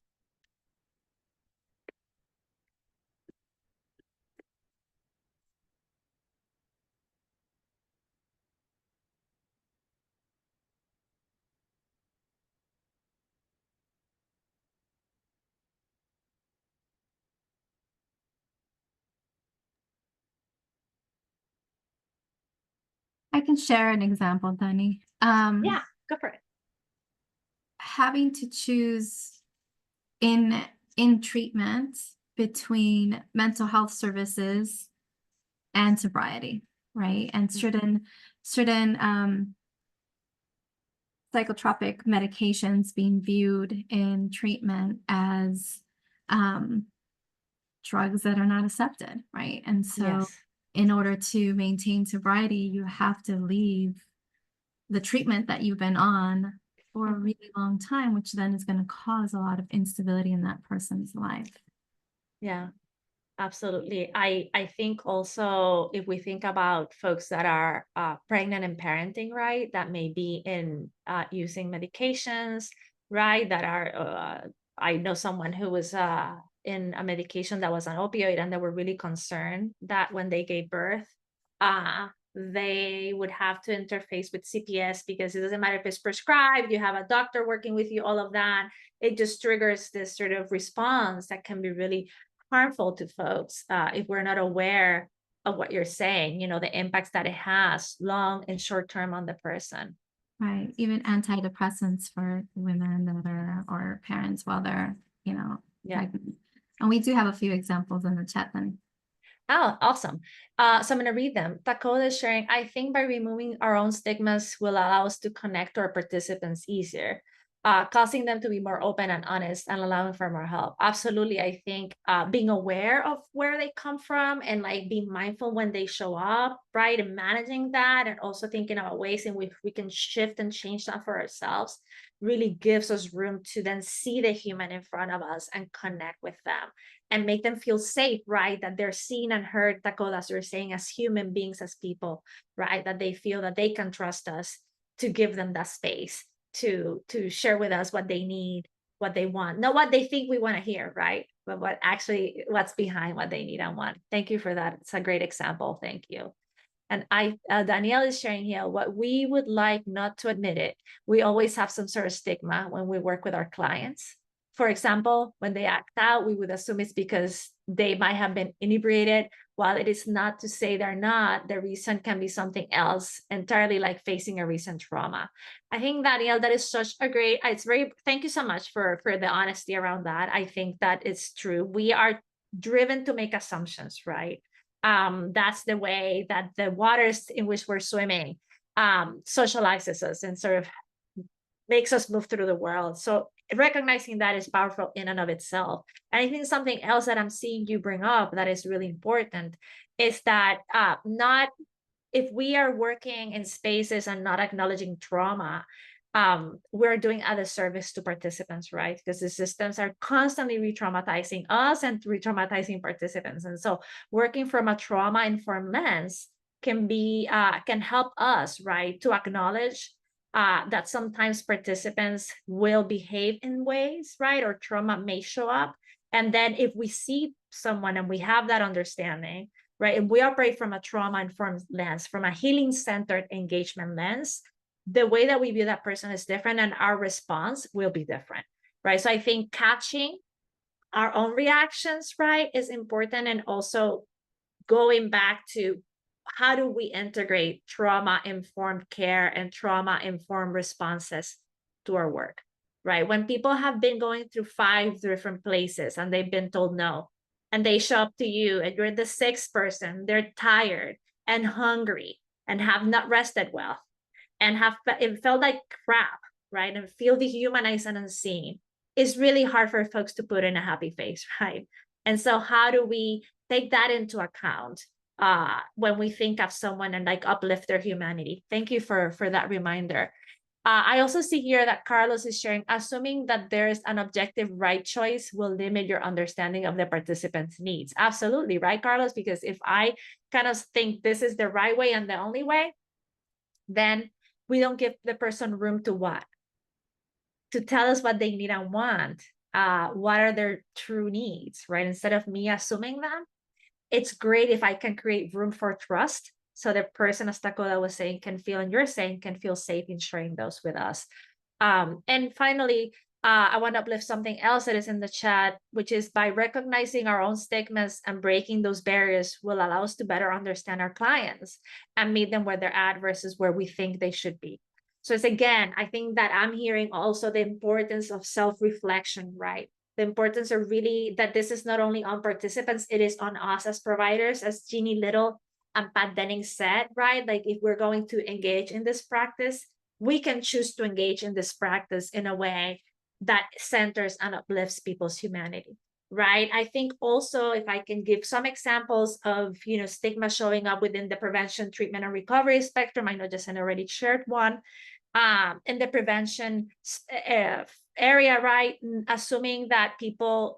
I can share an example, Dani. Yeah, go for it. Having to choose in treatment between mental health services and sobriety, right? And certain psychotropic medications being viewed in treatment as drugs that are not accepted, right? And so Yes. in order to maintain sobriety, you have to leave the treatment that you've been on for a really long time, which then is going to cause a lot of instability in that person's life. Yeah, absolutely. I think also if we think about folks that are pregnant and parenting, right, that may be in using medications, right, that are, I know someone who was in a medication that was an opioid, and they were really concerned that when they gave birth, they would have to interface with CPS, because it doesn't matter if it's prescribed, you have a doctor working with you, all of that. It just triggers this sort of response that can be really harmful to folks if we're not aware of what you're saying, the impacts that it has long and short term on the person. Right. Even antidepressants for women that are, or parents while they're, pregnant. And we do have a few examples in the chat then. Oh, awesome. So I'm going to read them. Dakota is sharing, I think by removing our own stigmas will allow us to connect to our participants easier, causing them to be more open and honest and allowing for more help. Absolutely. I think being aware of where they come from and like being mindful when they show up, right? And managing that, and also thinking about ways in which we can shift and change that for ourselves really gives us room to then see the human in front of us and connect with them and make them feel safe, right? That they're seen and heard, Dakota, as you're saying, as human beings, as people, right? That they feel that they can trust us to give them that space to share with us what they need, what they want, not what they think we want to hear, right? But what's behind what they need and want. Thank you for that. It's a great example. Thank you. And Danielle is sharing here, what we would like not to admit it. We always have some sort of stigma when we work with our clients. For example, when they act out, we would assume it's because they might have been inebriated. While it is not to say they're not, the reason can be something else entirely, like facing a recent trauma. I think, Danielle, that is such a great, thank you so much for the honesty around that. I think that it's true. We are driven to make assumptions, right? That's the way that the waters in which we're swimming socializes us and sort of makes us move through the world. So recognizing that is powerful in and of itself. And I think something else that I'm seeing you bring up that is really important is that not if we are working in spaces and not acknowledging trauma, we're doing a disservice to participants, right? Because the systems are constantly re-traumatizing us and re-traumatizing participants. And so working from a trauma-informed lens can help us, right, to acknowledge that sometimes participants will behave in ways, right, or trauma may show up. And then if we see someone and we have that understanding, right, and we operate from a trauma-informed lens, from a healing-centered engagement lens, the way that we view that person is different and our response will be different, right? So I think catching our own reactions, right, is important. And also going back to how do we integrate trauma-informed care and trauma-informed responses to our work, right? When people have been going through 5 different places and they've been told no, and they show up to you and you're the 6th person, they're tired and hungry and have not rested well and it felt like crap, right? And feel dehumanized and unseen. It's really hard for folks to put in a happy face, right? And so how do we take that into account when we think of someone and like uplift their humanity? Thank you for that reminder. I also see here that Carlos is sharing, assuming that there's an objective right choice will limit your understanding of the participant's needs. Absolutely, right, Carlos? Because if I kind of think this is the right way and the only way, then we don't give the person room to what? To tell us what they need and want. What are their true needs, right? Instead of me assuming them, it's great if I can create room for trust. So the person, as Dakota was saying, can feel, and you're saying, can feel safe in sharing those with us. And finally, I want to uplift something else that is in the chat, which is by recognizing our own stigmas and breaking those barriers will allow us to better understand our clients and meet them where they're at versus where we think they should be. So it's again, I think that I'm hearing also the importance of self-reflection, right? The importance of really that this is not only on participants, it is on us as providers, as Jeannie Little and Pat Denning said, right? Like if we're going to engage in this practice, we can choose to engage in this practice in a way that centers and uplifts people's humanity, right? I think also if I can give some examples of, stigma showing up within the prevention, treatment, and recovery spectrum. I know Jason already shared one. In the prevention area, right? Assuming that people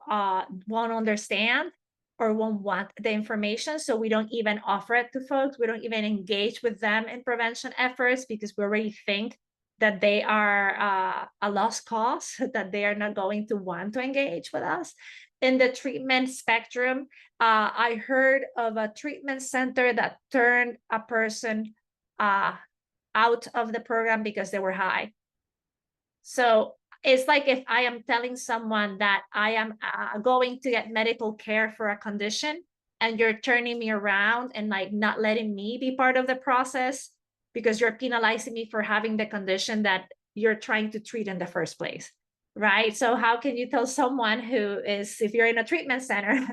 won't understand or won't want the information, so we don't even offer it to folks. We don't even engage with them in prevention efforts because we already think that they are a lost cause, that they are not going to want to engage with us. In the treatment spectrum, I heard of a treatment center that turned a person out of the program because they were high. So it's like if I am telling someone that I am going to get medical care for a condition and you're turning me around and like not letting me be part of the process because you're penalizing me for having the condition that you're trying to treat in the first place, right? So how can you tell someone who is, if you're in a treatment center,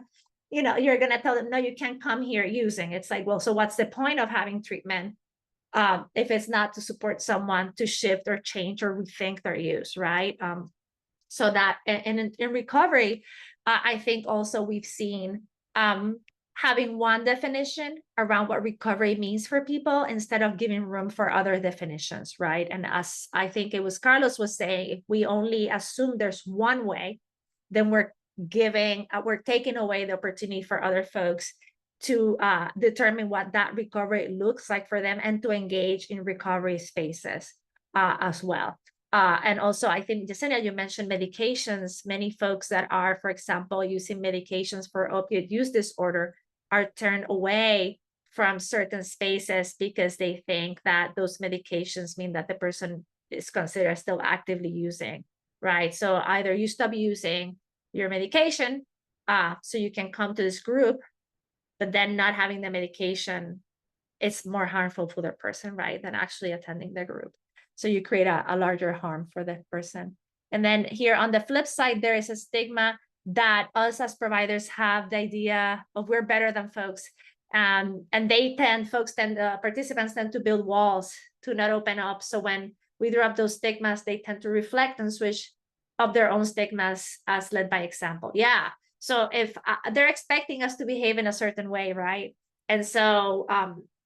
you're going to tell them, no, you can't come here using. It's like, well, so what's the point of having treatment if it's not to support someone to shift or change or rethink their use, right? So that, and in recovery, I think also we've seen having one definition around what recovery means for people instead of giving room for other definitions, right? And as I think it was Carlos was saying, if we only assume there's one way, then we're taking away the opportunity for other folks to determine what that recovery looks like for them and to engage in recovery spaces as well. And also, I think, Yesenia, you mentioned medications. Many folks that are, for example, using medications for opioid use disorder are turned away from certain spaces because they think that those medications mean that the person is considered still actively using, right? So either you stop using your medication so you can come to this group, but then not having the medication is more harmful for the person, right, than actually attending the group. So you create a larger harm for the person. And then here on the flip side, there is a stigma that us as providers have the idea of we're better than folks. And participants tend to build walls to not open up. So when we drop those stigmas, they tend to reflect and switch up their own stigmas as led by example. Yeah. So if they're expecting us to behave in a certain way, right? And so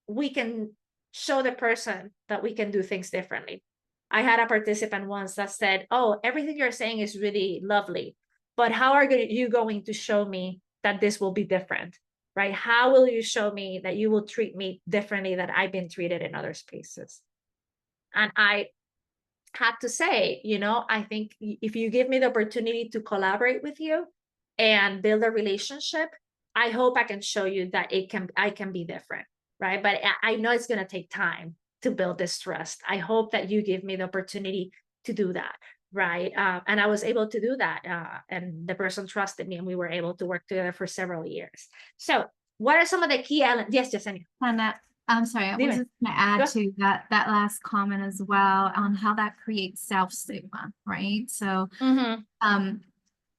we can show the person that we can do things differently. I had a participant once that said, oh, everything you're saying is really lovely, but how are you going to show me that this will be different, right? How will you show me that you will treat me differently than I've been treated in other spaces? And I had to say, I think if you give me the opportunity to collaborate with you and build a relationship, I hope I can show you that I can be different, right? But I know it's going to take time to build this trust. I hope that you give me the opportunity to do that, right? And I was able to do that, and the person trusted me, and we were able to work together for several years. So what are some of the key elements? Yes, Yesenia. And I'm sorry, I was just going to add to that last comment as well on how that creates self-stigma, right? So,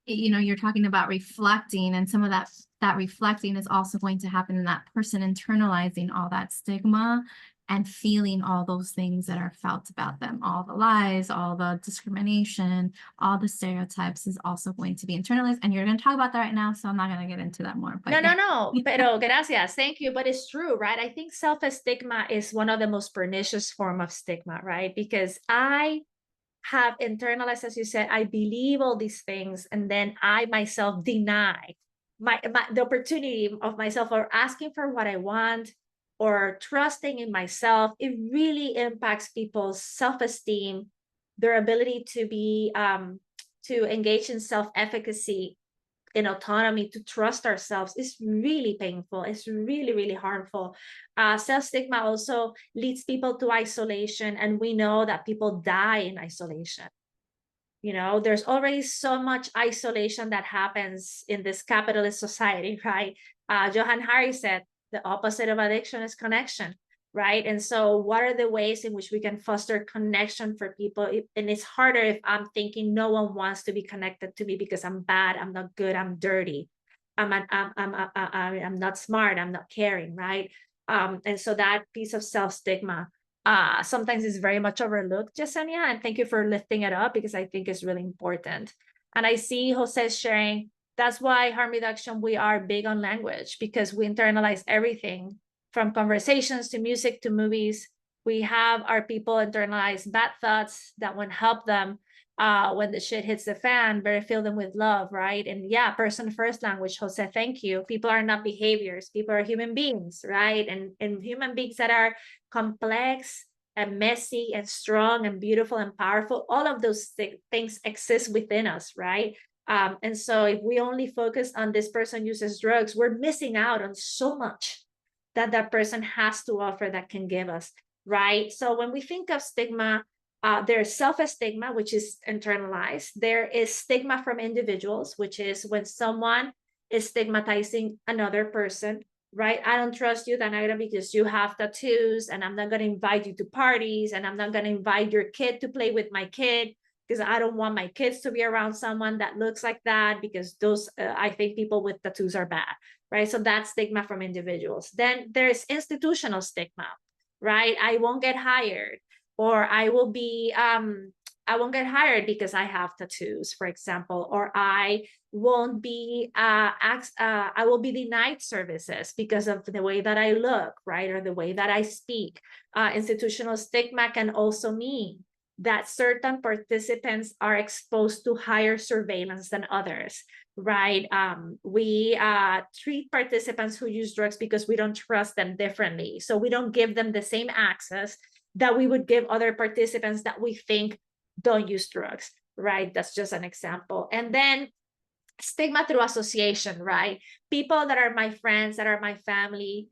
you're talking about reflecting, and some of that reflecting is also going to happen in that person internalizing all that stigma and feeling all those things that are felt about them, all the lies, all the discrimination, all the stereotypes is also going to be internalized. And you're going to talk about that right now, so I'm not going to get into that more. But no, pero gracias, thank you. But it's true, right? I think self-stigma is one of the most pernicious form of stigma, right? Because I have internalized, as you said, I believe all these things, and then I myself deny the opportunity of myself, or asking for what I want, or trusting in myself. It really impacts people's self-esteem, their ability to be to engage in self-efficacy, in autonomy, to trust ourselves. Is really painful. It's really, really harmful. Self-stigma also leads people to isolation, and we know that people die in isolation. You know, there's already so much isolation that happens in this capitalist society, right? Johann Hari said, the opposite of addiction is connection, right? And so what are the ways in which we can foster connection for people? And it's harder if I'm thinking no one wants to be connected to me because I'm bad, I'm not good, I'm dirty, I'm not smart, I'm not caring, right? And so that piece of self-stigma sometimes is very much overlooked, Yesenia, and thank you for lifting it up because I think it's really important. And I see Jose sharing, that's why harm reduction, we are big on language because we internalize everything from conversations to music to movies. We have our people internalize bad thoughts that won't help them when the shit hits the fan, better fill them with love, right? And yeah, person first language, Jose, thank you. People are not behaviors, people are human beings, right? And human beings that are complex and messy and strong and beautiful and powerful, all of those things exist within us, right? And so if we only focus on this person uses drugs, we're missing out on so much that that person has to offer that can give us, right? So when we think of stigma, there's self-stigma, which is internalized. There is stigma from individuals, which is when someone is stigmatizing another person, right? I don't trust you, Danaira, because you have tattoos, and I'm not going to invite you to parties, and I'm not going to invite your kid to play with my kid because I don't want my kids to be around someone that looks like that, because those, I think people with tattoos are bad, right? So that's stigma from individuals. Then there's institutional stigma, right? I won't get hired, or I won't get hired because I have tattoos, for example, or I won't be I will be denied services because of the way that I look, right, or the way that I speak. Institutional stigma can also mean that certain participants are exposed to higher surveillance than others, right? We treat participants who use drugs because we don't trust them differently, so we don't give them the same access that we would give other participants that we think don't use drugs, right? That's just an example. And then stigma through association, right? People that are my friends, that are my family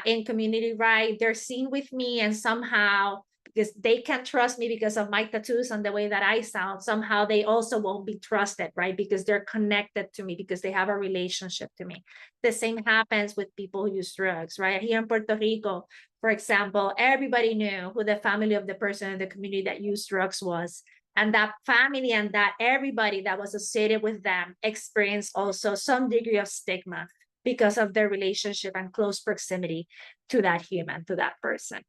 in community, right? They're seen with me, and somehow, because they can't trust me because of my tattoos and the way that I sound, somehow they also won't be trusted, right? Because they're connected to me, because they have a relationship to me. The same happens with people who use drugs, right? Here in Puerto Rico, for example, everybody knew who the family of the person in the community that used drugs was. And that family and that everybody that was associated with them experienced also some degree of stigma because of their relationship and close proximity to that human, to that person.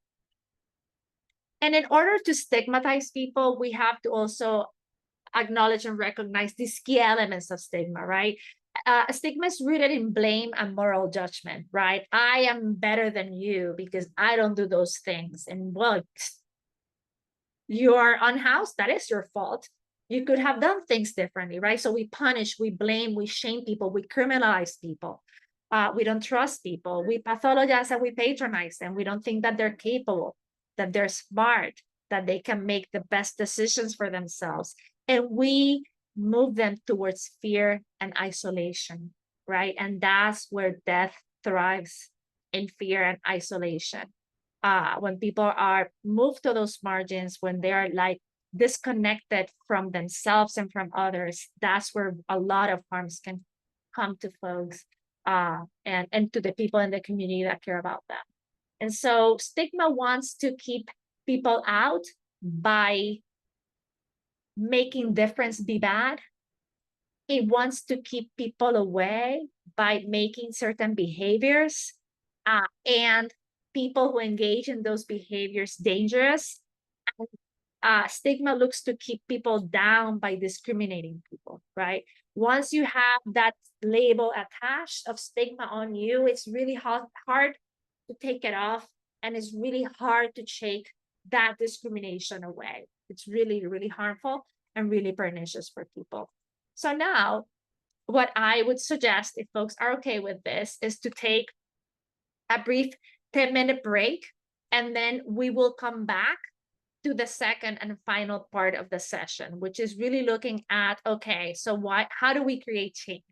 And in order to stigmatize people, we have to also acknowledge and recognize these key elements of stigma, right? Stigma is rooted in blame and moral judgment, right? I am better than you because I don't do those things. And well, you are unhoused, that is your fault. You could have done things differently, right? So we punish, we blame, we shame people, we criminalize people. We don't trust people. We pathologize and we patronize them. We don't think that they're capable, that they're smart, that they can make the best decisions for themselves. And we move them towards fear and isolation, right? And that's where death thrives, in fear and isolation. When people are moved to those margins, when they are like disconnected from themselves and from others, that's where a lot of harms can come to folks and to the people in the community that care about them. And so stigma wants to keep people out by making difference be bad. It wants to keep people away by making certain behaviors and people who engage in those behaviors dangerous. Stigma looks to keep people down by discriminating people, right? Once you have that label attached of stigma on you, it's really hard to take it off, and it's really hard to take that discrimination away. It's really, really harmful and really pernicious for people. So now, what I would suggest, if folks are okay with this, is to take a brief 10-minute break, and then we will come back to the second and final part of the session, which is really looking at, okay, so how do we create change?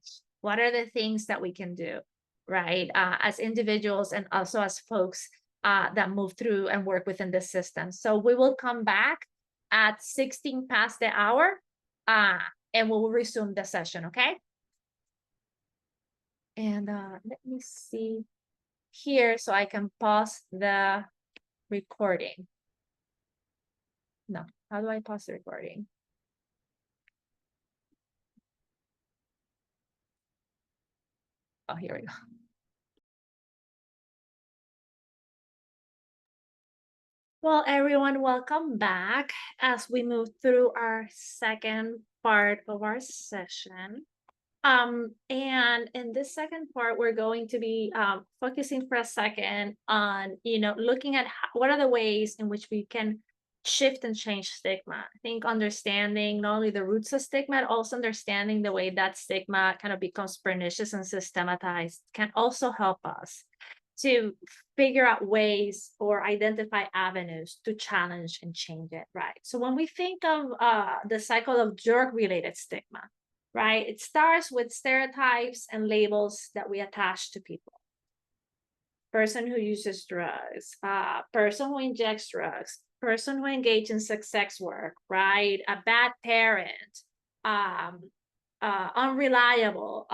What are the things that we can do, right? As individuals and also as folks that move through and work within the system. So we will come back at 16 past the hour, And we will resume the session, okay? And let me see here so I can pause the recording. No, how do I pause the recording? Oh, here we go. Well, everyone, welcome back as we move through our second part of our session. And in this second part, we're going to be focusing for a second on, looking at what are the ways in which we can shift and change stigma. I think understanding not only the roots of stigma, but also understanding the way that stigma kind of becomes pernicious and systematized can also help us to figure out ways or identify avenues to challenge and change it, right? So when we think of the cycle of drug-related stigma, right, it starts with stereotypes and labels that we attach to people. Person who uses drugs, person who injects drugs, person who engages in sex work, right? A bad parent, unreliable,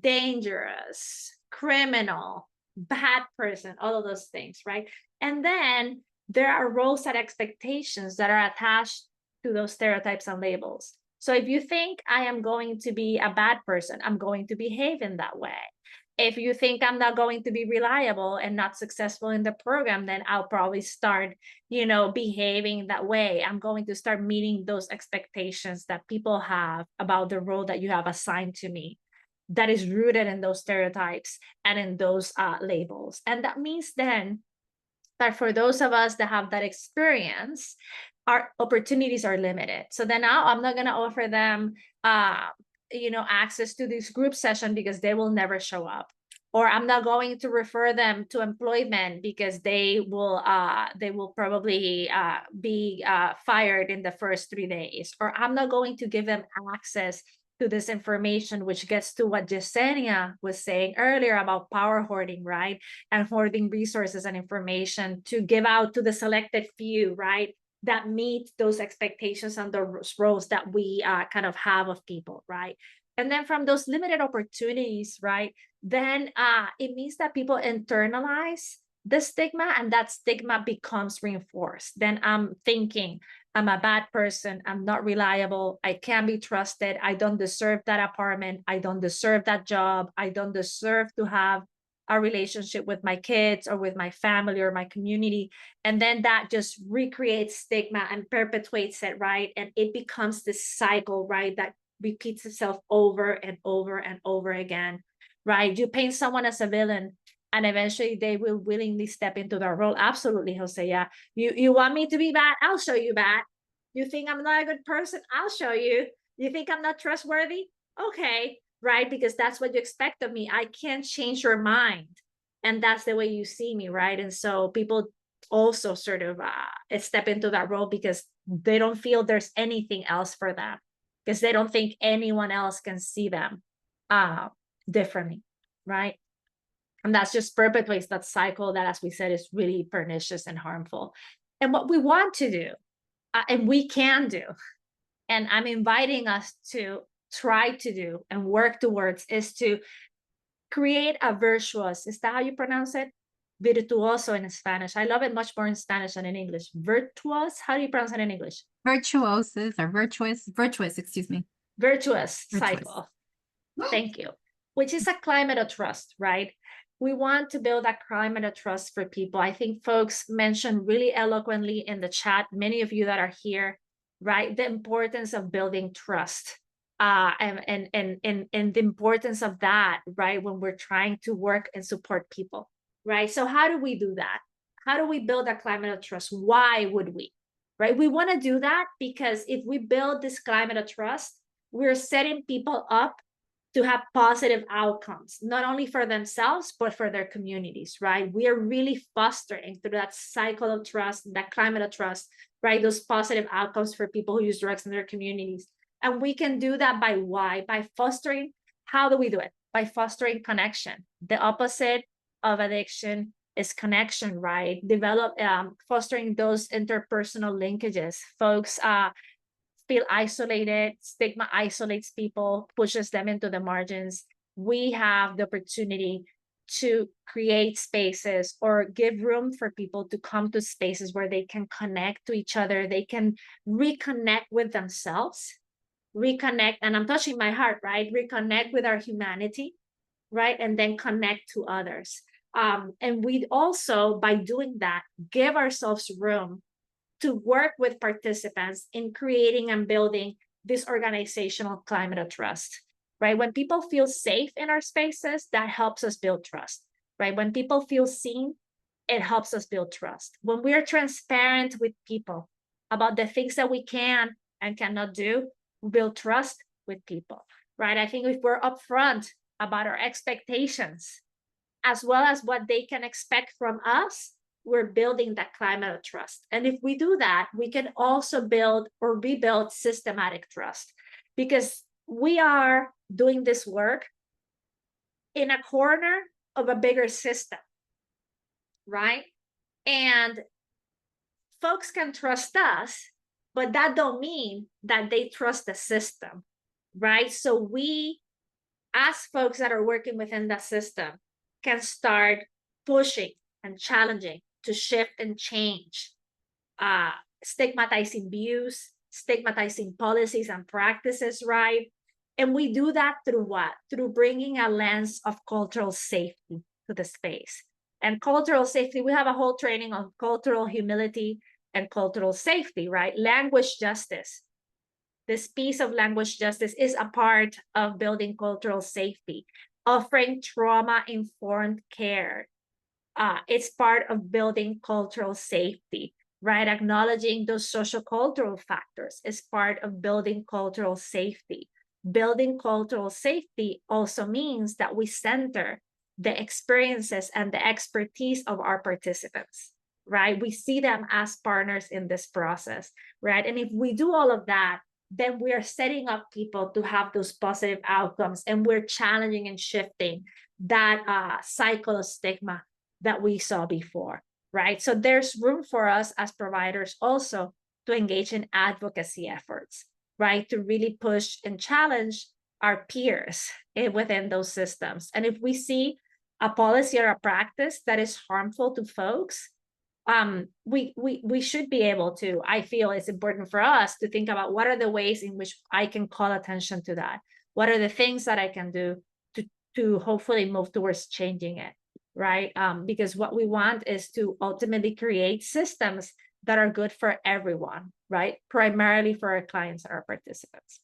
dangerous, criminal, bad person, all of those things, right? And then there are roles and expectations that are attached to those stereotypes and labels. So if you think I am going to be a bad person, I'm going to behave in that way. If you think I'm not going to be reliable and not successful in the program, then I'll probably start, behaving that way. I'm going to start meeting those expectations that people have about the role that you have assigned to me, that is rooted in those stereotypes and in those labels. And that means then that for those of us that have that experience, our opportunities are limited. So then now I'm not going to offer them, access to this group session because they will never show up. Or I'm not going to refer them to employment because they will probably be fired in the first 3 days. Or I'm not going to give them access to this information, which gets to what Yesenia was saying earlier about power hoarding, right? And hoarding resources and information to give out to the selected few, right? That meet those expectations and those roles that we kind of have of people, right? And then from those limited opportunities, right, then it means that people internalize the stigma, and that stigma becomes reinforced. Then I'm thinking, I'm a bad person, I'm not reliable, I can't be trusted, I don't deserve that apartment, I don't deserve that job, I don't deserve to have a relationship with my kids or with my family or my community. And then that just recreates stigma and perpetuates it, right? And it becomes this cycle, right, that repeats itself over and over and over again, right? You paint someone as a villain, and eventually they will willingly step into their role. Absolutely, Jose. Yeah. You want me to be bad? I'll show you bad. You think I'm not a good person? I'll show you. You think I'm not trustworthy? Okay, right? Because that's what you expect of me. I can't change your mind. And that's the way you see me, right? And so people also sort of step into that role because they don't feel there's anything else for them, because they don't think anyone else can see them differently, right? And that's just perpetuates that cycle that, as we said, is really pernicious and harmful. And what we want to do, and we can do, and I'm inviting us to try to do and work towards, is to create a virtuous, is that how you pronounce it? Virtuoso in Spanish. I love it much more in Spanish than in English. Virtuous, how do you pronounce it in English? Virtuosus or virtuous, excuse me. Virtuous cycle. Thank you. Which is a climate of trust, right? We want to build a climate of trust for people. I think folks mentioned really eloquently in the chat, many of you that are here, right, the importance of building trust, and the importance of that, right, when we're trying to work and support people, right? So how do we do that? How do we build a climate of trust? Why would we, right? We want to do that because if we build this climate of trust, we're setting people up to have positive outcomes, not only for themselves, but for their communities, right? We are really fostering through that cycle of trust, that climate of trust, right? Those positive outcomes for people who use drugs in their communities. And we can do that by why? By fostering, how do we do it? By fostering connection. The opposite of addiction is connection, right? Fostering those interpersonal linkages. Folks, feel isolated. Stigma isolates people, pushes them into the margins. We have the opportunity to create spaces or give room for people to come to spaces where they can connect to each other. They can reconnect with themselves, reconnect, and I'm touching my heart, right? Reconnect with our humanity, right? And then connect to others. And we also, by doing that, give ourselves room to work with participants in creating and building this organizational climate of trust, right? When people feel safe in our spaces, that helps us build trust, right? When people feel seen, it helps us build trust. When we are transparent with people about the things that we can and cannot do, we build trust with people, right? I think if we're upfront about our expectations, as well as what they can expect from us, we're building that climate of trust. And if we do that, we can also build or rebuild systematic trust, because we are doing this work in a corner of a bigger system, right? And folks can trust us, but that don't mean that they trust the system, right? So we, as folks that are working within the system, can start pushing and challenging to shift and change stigmatizing views, stigmatizing policies and practices, right? And we do that through what? Through bringing a lens of cultural safety to the space. And cultural safety, we have a whole training on cultural humility and cultural safety, right? Language justice. This piece of language justice is a part of building cultural safety, offering trauma-informed care. It's part of building cultural safety, right? Acknowledging those social-cultural factors is part of building cultural safety. Building cultural safety also means that we center the experiences and the expertise of our participants, right? We see them as partners in this process, right? And if we do all of that, then we are setting up people to have those positive outcomes, and we're challenging and shifting that cycle of stigma that we saw before, right? So there's room for us as providers also to engage in advocacy efforts, right? To really push and challenge our peers within those systems. And if we see a policy or a practice that is harmful to folks, we should be able to, I feel it's important for us to think about what are the ways in which I can call attention to that. What are the things that I can do to hopefully move towards changing it, right? Because what we want is to ultimately create systems that are good for everyone, right? Primarily for our clients and our participants.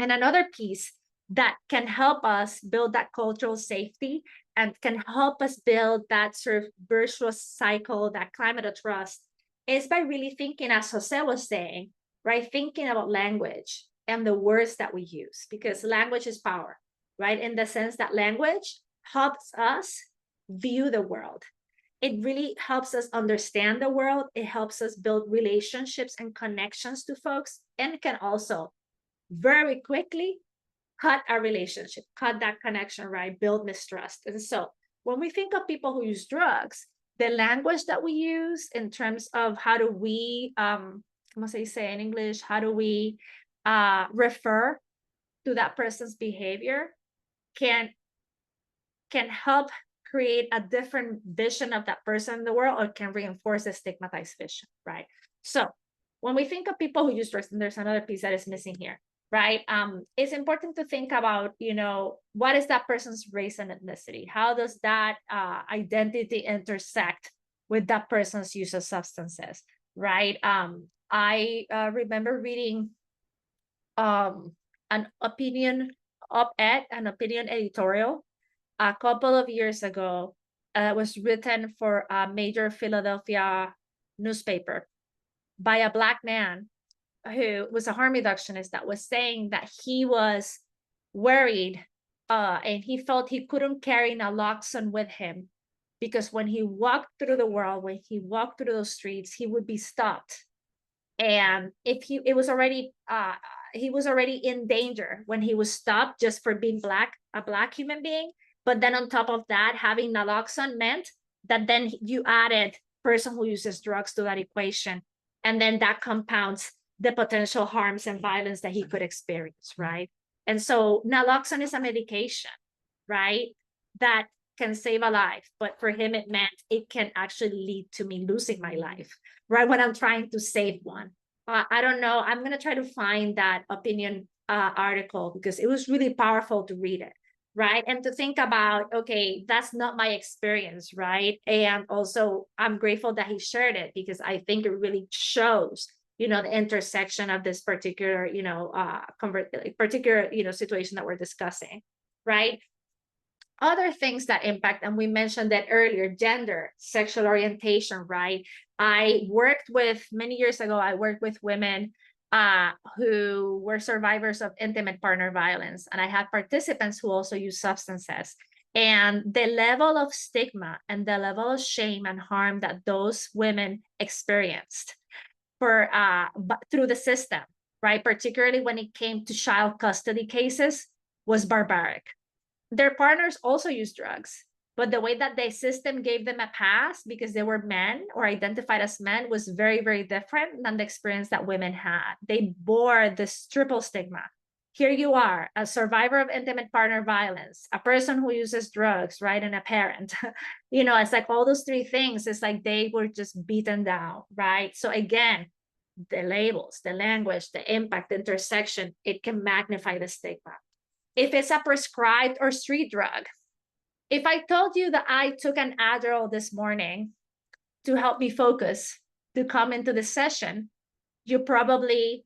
And another piece that can help us build that cultural safety and can help us build that sort of virtuous cycle, that climate of trust, is by really thinking, as Jose was saying, right? Thinking about language and the words that we use, because language is power, right? In the sense that language helps us view the world. It really helps us understand the world. It helps us build relationships and connections to folks, and it can also very quickly cut our relationship, cut that connection, right? Build mistrust. And so when we think of people who use drugs, the language that we use in terms of how do we, como se dice in English, how do we refer to that person's behavior can help create a different vision of that person in the world, or can reinforce a stigmatized vision, right? So when we think of people who use drugs, and there's another piece that is missing here, right? It's important to think about, what is that person's race and ethnicity? How does that identity intersect with that person's use of substances, right? I remember reading an opinion op-ed, an opinion editorial a couple of years ago. It was written for a major Philadelphia newspaper by a Black man who was a harm reductionist, that was saying that he was worried and he felt he couldn't carry naloxone with him, because when he walked through the world, when he walked through those streets, he would be stopped. And if he was already in danger when he was stopped just for being Black, a Black human being. But then on top of that, having naloxone meant that then you added person who uses drugs to that equation. And then that compounds the potential harms and violence that he could experience, right? And so naloxone is a medication, right, that can save a life, but for him it meant it can actually lead to me losing my life, right, when I'm trying to save one. I don't know, I'm going to try to find that opinion article, because it was really powerful to read it, right? And to think about, okay, that's not my experience, right? And also I'm grateful that he shared it, because I think it really shows, you know, the intersection of this particular, you know, particular, you know, situation that we're discussing, right? Other things that impact, and we mentioned that earlier, gender, sexual orientation, right? I worked with, many years ago, I worked with women who were survivors of intimate partner violence. And I had participants who also use substances. And the level of stigma and the level of shame and harm that those women experienced through the system, right? Particularly when it came to child custody cases, was barbaric. Their partners also used drugs, but the way that the system gave them a pass because they were men or identified as men was very, very different than the experience that women had. They bore this triple stigma. Here you are, a survivor of intimate partner violence, a person who uses drugs, right, and a parent. You know, it's like all those three things, it's like they were just beaten down, right? So again, the labels, the language, the impact, the intersection, it can magnify the stigma. If it's a prescribed or street drug, if I told you that I took an Adderall this morning to help me focus, to come into the session, you probably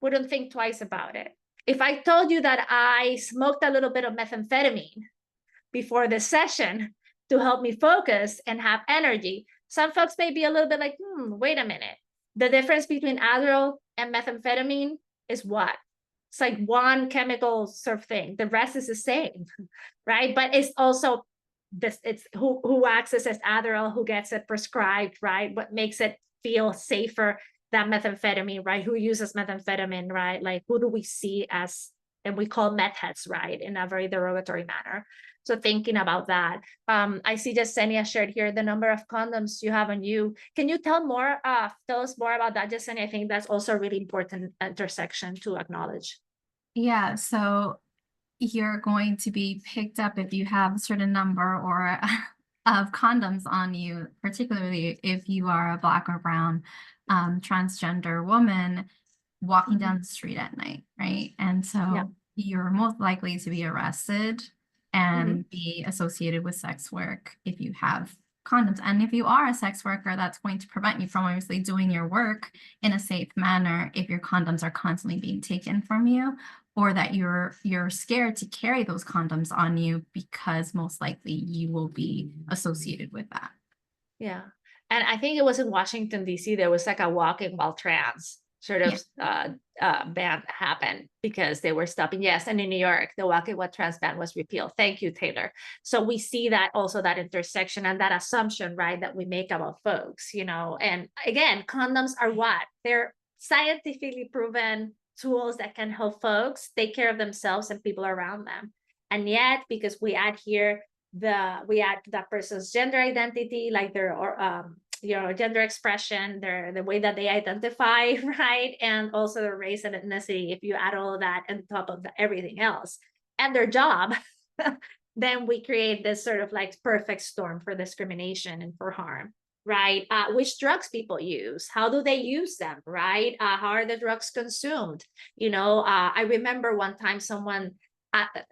wouldn't think twice about it. If I told you that I smoked a little bit of methamphetamine before the session to help me focus and have energy, some folks may be a little bit like, wait a minute. The difference between Adderall and methamphetamine is what? It's like one chemical sort of thing. The rest is the same, right? But it's also this, it's who accesses Adderall, who gets it prescribed, right? What makes it feel safer than methamphetamine, right? Who uses methamphetamine, right? Like, who do we see as, and we call meth heads, right? In a very derogatory manner. So thinking about that, I see Yesenia shared here the number of condoms you have on you. Can you tell us more about that, Yesenia? I think that's also a really important intersection to acknowledge. Yeah, so you're going to be picked up if you have a certain number or of condoms on you, particularly if you are a Black or brown transgender woman walking down the street at night, right? And so you're most likely to be arrested and be associated with sex work if you have condoms. And if you are a sex worker, that's going to prevent you from obviously doing your work in a safe manner if your condoms are constantly being taken from you, or that you're scared to carry those condoms on you because most likely you will be associated with that. Yeah. And I think it was in Washington, D.C., there was like a walking while trans sort of ban happened because they were stopping. Yes, and in New York, the walking while trans ban was repealed. Thank you, Taylor. So we see that also, that intersection and that assumption, right, that we make about folks, you know. And again, condoms are what? They're scientifically proven tools that can help folks take care of themselves and people around them. And yet, because we add here that person's gender identity, like their gender expression, the way that they identify, right, and also their race and ethnicity, if you add all of that on top of everything else, and their job, then we create this sort of like perfect storm for discrimination and for harm, right? Which drugs people use, how do they use them, right? How are the drugs consumed? You know, I remember one time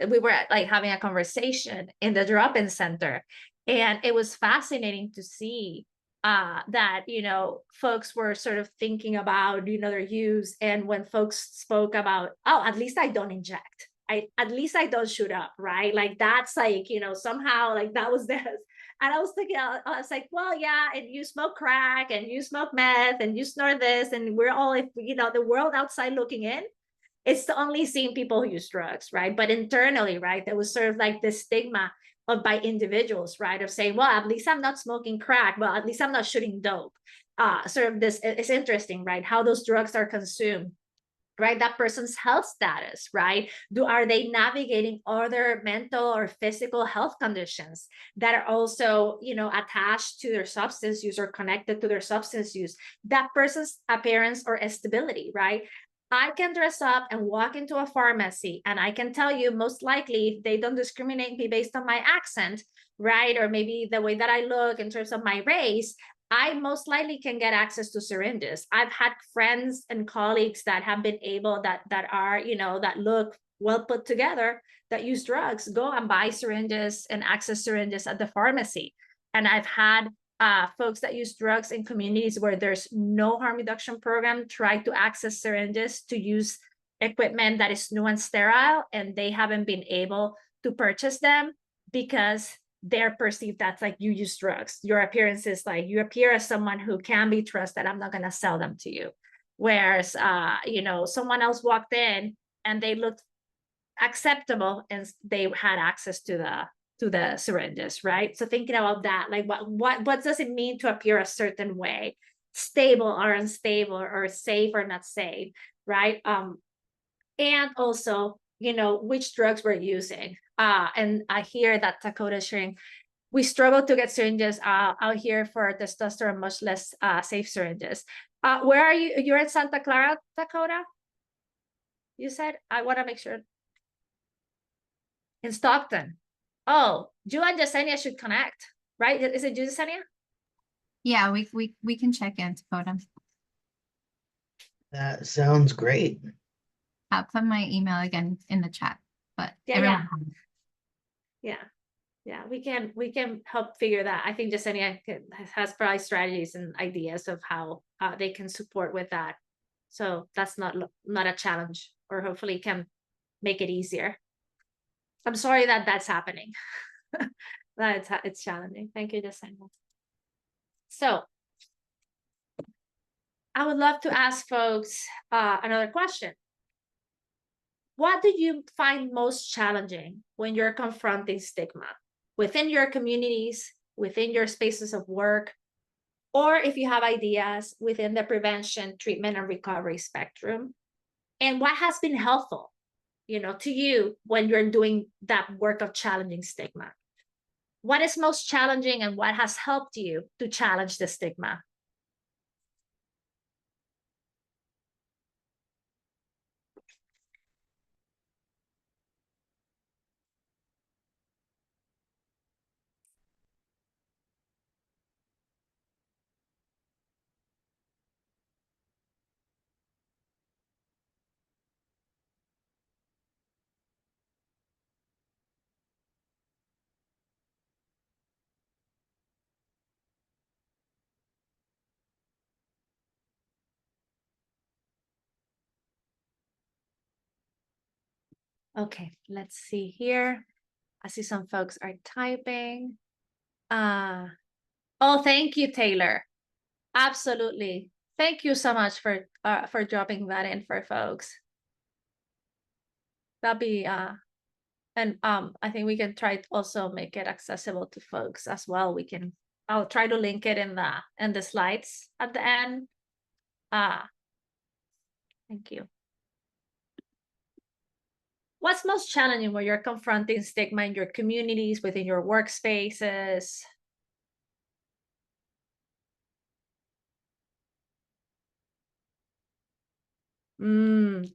we were like having a conversation in the drop-in center, and it was fascinating to see that, you know, folks were sort of thinking about, you know, their use. And when folks spoke about, oh, at least I don't inject, at least I don't shoot up, right? Like, that's like, you know, somehow like that was this. And I was thinking, I was like, well, yeah, and you smoke crack and you smoke meth and you snort this, and we're all, you know, the world outside looking in, it's only seeing people who use drugs, right? But internally, right, there was sort of like this stigma by individuals, right, of saying, well, at least I'm not smoking crack, well, at least I'm not shooting dope. Sort of this, it's interesting, right, how those drugs are consumed right? That person's health status, right? Are they navigating other mental or physical health conditions that are also, you know, attached to their substance use or connected to their substance use? That person's appearance or stability, right? I can dress up and walk into a pharmacy, and I can tell you most likely, if they don't discriminate me based on my accent, right? Or maybe the way that I look in terms of my race, I most likely can get access to syringes. I've had friends and colleagues that have been able, that are, you know, that look well put together, that use drugs, go and buy syringes and access syringes at the pharmacy. And I've had folks that use drugs in communities where there's no harm reduction program try to access syringes to use equipment that is new and sterile, and they haven't been able to purchase them because they're perceived that's like, you use drugs, your appearance is like, you appear as someone who can be trusted, I'm not going to sell them to you. Whereas you know, someone else walked in and they looked acceptable and they had access to the syringes, right? So thinking about that, like what does it mean to appear a certain way, stable or unstable, or safe or not safe, right? And also, you know, which drugs we're using. And I hear that Dakota is sharing, we struggle to get syringes out here for testosterone, much less safe syringes. Where are you? You're in Santa Clara, Dakota? You said? I want to make sure. In Stockton. Oh, you and Yesenia should connect, right? Is it you, Yesenia? Yeah, we can check in, Dakota. That sounds great. I'll put my email again in the chat, but Yeah, everyone. yeah, we can help figure that. I think Yesenia has probably strategies and ideas of how they can support with that. So that's not a challenge, or hopefully can make it easier. I'm sorry that that's happening. That it's challenging. Thank you, Yesenia. So I would love to ask folks another question. What do you find most challenging when you're confronting stigma within your communities, within your spaces of work, or if you have ideas within the prevention, treatment, and recovery spectrum? And what has been helpful, you know, to you when you're doing that work of challenging stigma? What is most challenging, and what has helped you to challenge the stigma? Okay, let's see here. I see some folks are typing. Oh, thank you, Taylor. Absolutely. Thank you so much for dropping that in for folks. That'll be and I think we can try to also make it accessible to folks as well. I'll try to link it in the slides at the end. Thank you. What's most challenging when you're confronting stigma in your communities, within your workspaces?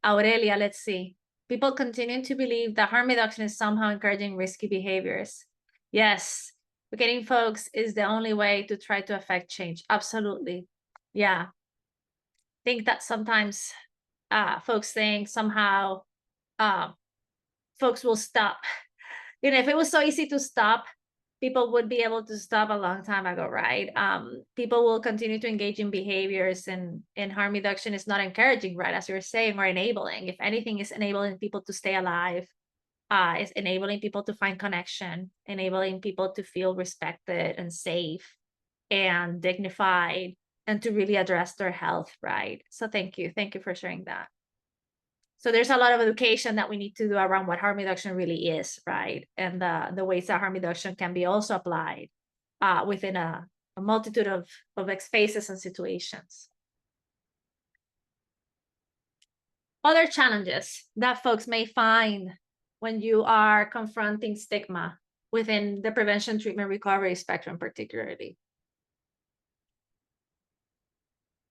Aurelia, let's see. People continue to believe that harm reduction is somehow encouraging risky behaviors. Yes, getting folks is the only way to try to affect change. Absolutely. Yeah. I think that sometimes folks think somehow folks will stop. You know, if it was so easy to stop, people would be able to stop a long time ago, right? People will continue to engage in behaviors, and harm reduction is not encouraging, right? As you're saying, or enabling. If anything, is enabling people to stay alive, is enabling people to find connection, enabling people to feel respected and safe and dignified, and to really address their health, right? So thank you for sharing that. So there's a lot of education that we need to do around what harm reduction really is, right? And the ways that harm reduction can be also applied within a multitude of spaces and situations. other challenges that folks may find when you are confronting stigma within the prevention, treatment, recovery spectrum, particularly.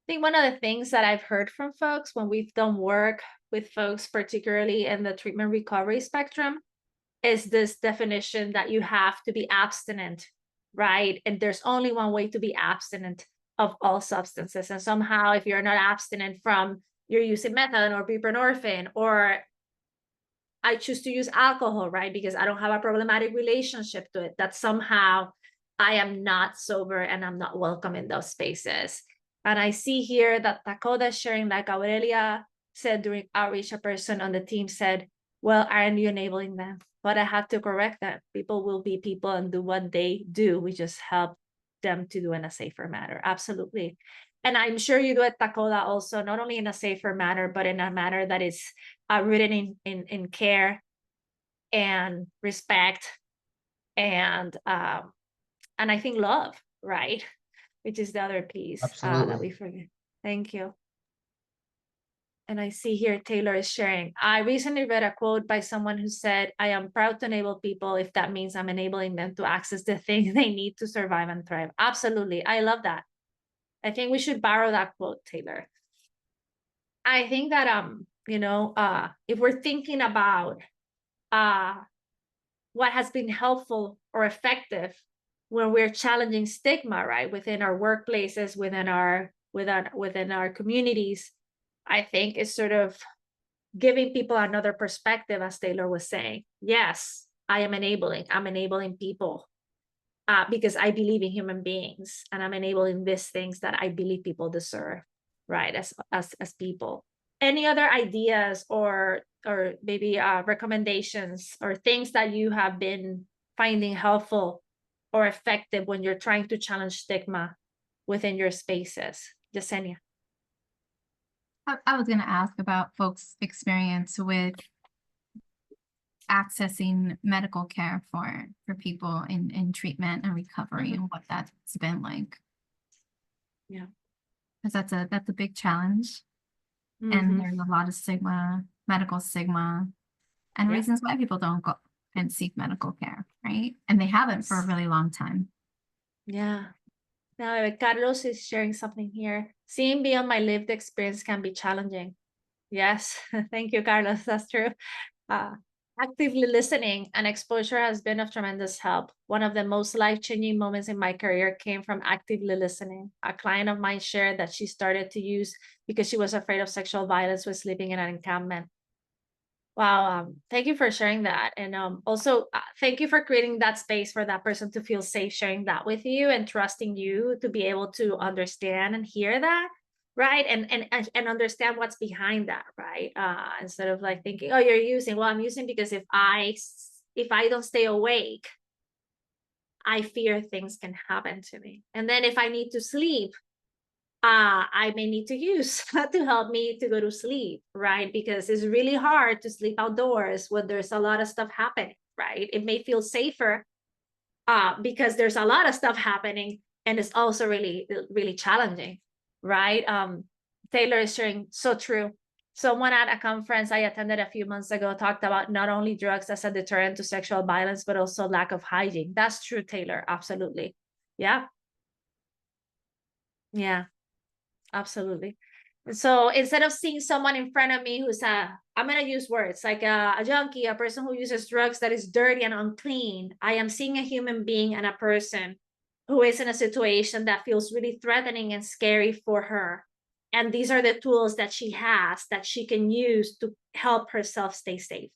I think one of the things that I've heard from folks when we've done work with folks, particularly in the treatment recovery spectrum, is this definition that you have to be abstinent, right? And there's only one way to be abstinent of all substances. And somehow, if you're not abstinent from, you're using methadone or buprenorphine, or I choose to use alcohol, right? Because I don't have a problematic relationship to it, that somehow I am not sober and I'm not welcome in those spaces. And I see here that Dakota is sharing, like Aurelia said during outreach, a person on the team said, well, aren't you enabling them? But I have to correct that. People will be people and do what they do. We just help them to do in a safer manner. Absolutely. And I'm sure you do at Dakota also, not only in a safer manner, but in a manner that is rooted in care and respect and I think love, right? Which is the other piece that we forget. Thank you. And I see here Taylor is sharing. I recently read a quote by someone who said, I am proud to enable people if that means I'm enabling them to access the things they need to survive and thrive. Absolutely. I love that. I think we should borrow that quote, Taylor. I think that, if we're thinking about what has been helpful or effective when we're challenging stigma, right, within our workplaces, within our communities, I think is sort of giving people another perspective, as Taylor was saying. Yes, I'm enabling people because I believe in human beings, and I'm enabling these things that I believe people deserve, right, as people. Any other ideas or maybe recommendations or things that you have been finding helpful or effective when you're trying to challenge stigma within your spaces? Yesenia. I was going to ask about folks' experience with accessing medical care for people in treatment and recovery, and what that's been like. Yeah, because that's a big challenge, and there's a lot of stigma, medical stigma, and reasons why people don't go and seek medical care, right? And they haven't for a really long time. Yeah. Now, Carlos is sharing something here. Seeing beyond my lived experience can be challenging. Yes, thank you, Carlos. That's true. Actively listening and exposure has been of tremendous help. One of the most life-changing moments in my career came from actively listening. A client of mine shared that she started to use because she was afraid of sexual violence when sleeping in an encampment. Wow, thank you for sharing that. And also, thank you for creating that space for that person to feel safe sharing that with you and trusting you to be able to understand and hear that, right? And understand what's behind that, right? Instead of like thinking, oh, you're using, well, I'm using because if I don't stay awake, I fear things can happen to me. And then if I need to sleep, I may need to use to help me to go to sleep, right? Because it's really hard to sleep outdoors when there's a lot of stuff happening, right? It may feel safer because there's a lot of stuff happening, and it's also really, really challenging, right? Taylor is sharing, so true. Someone at a conference I attended a few months ago talked about not only drugs as a deterrent to sexual violence, but also lack of hygiene. That's true, Taylor, absolutely. Yeah. Yeah. Absolutely. So instead of seeing someone in front of me who's I'm going to use words like a junkie, a person who uses drugs that is dirty and unclean, I am seeing a human being and a person who is in a situation that feels really threatening and scary for her. And these are the tools that she has that she can use to help herself stay safe,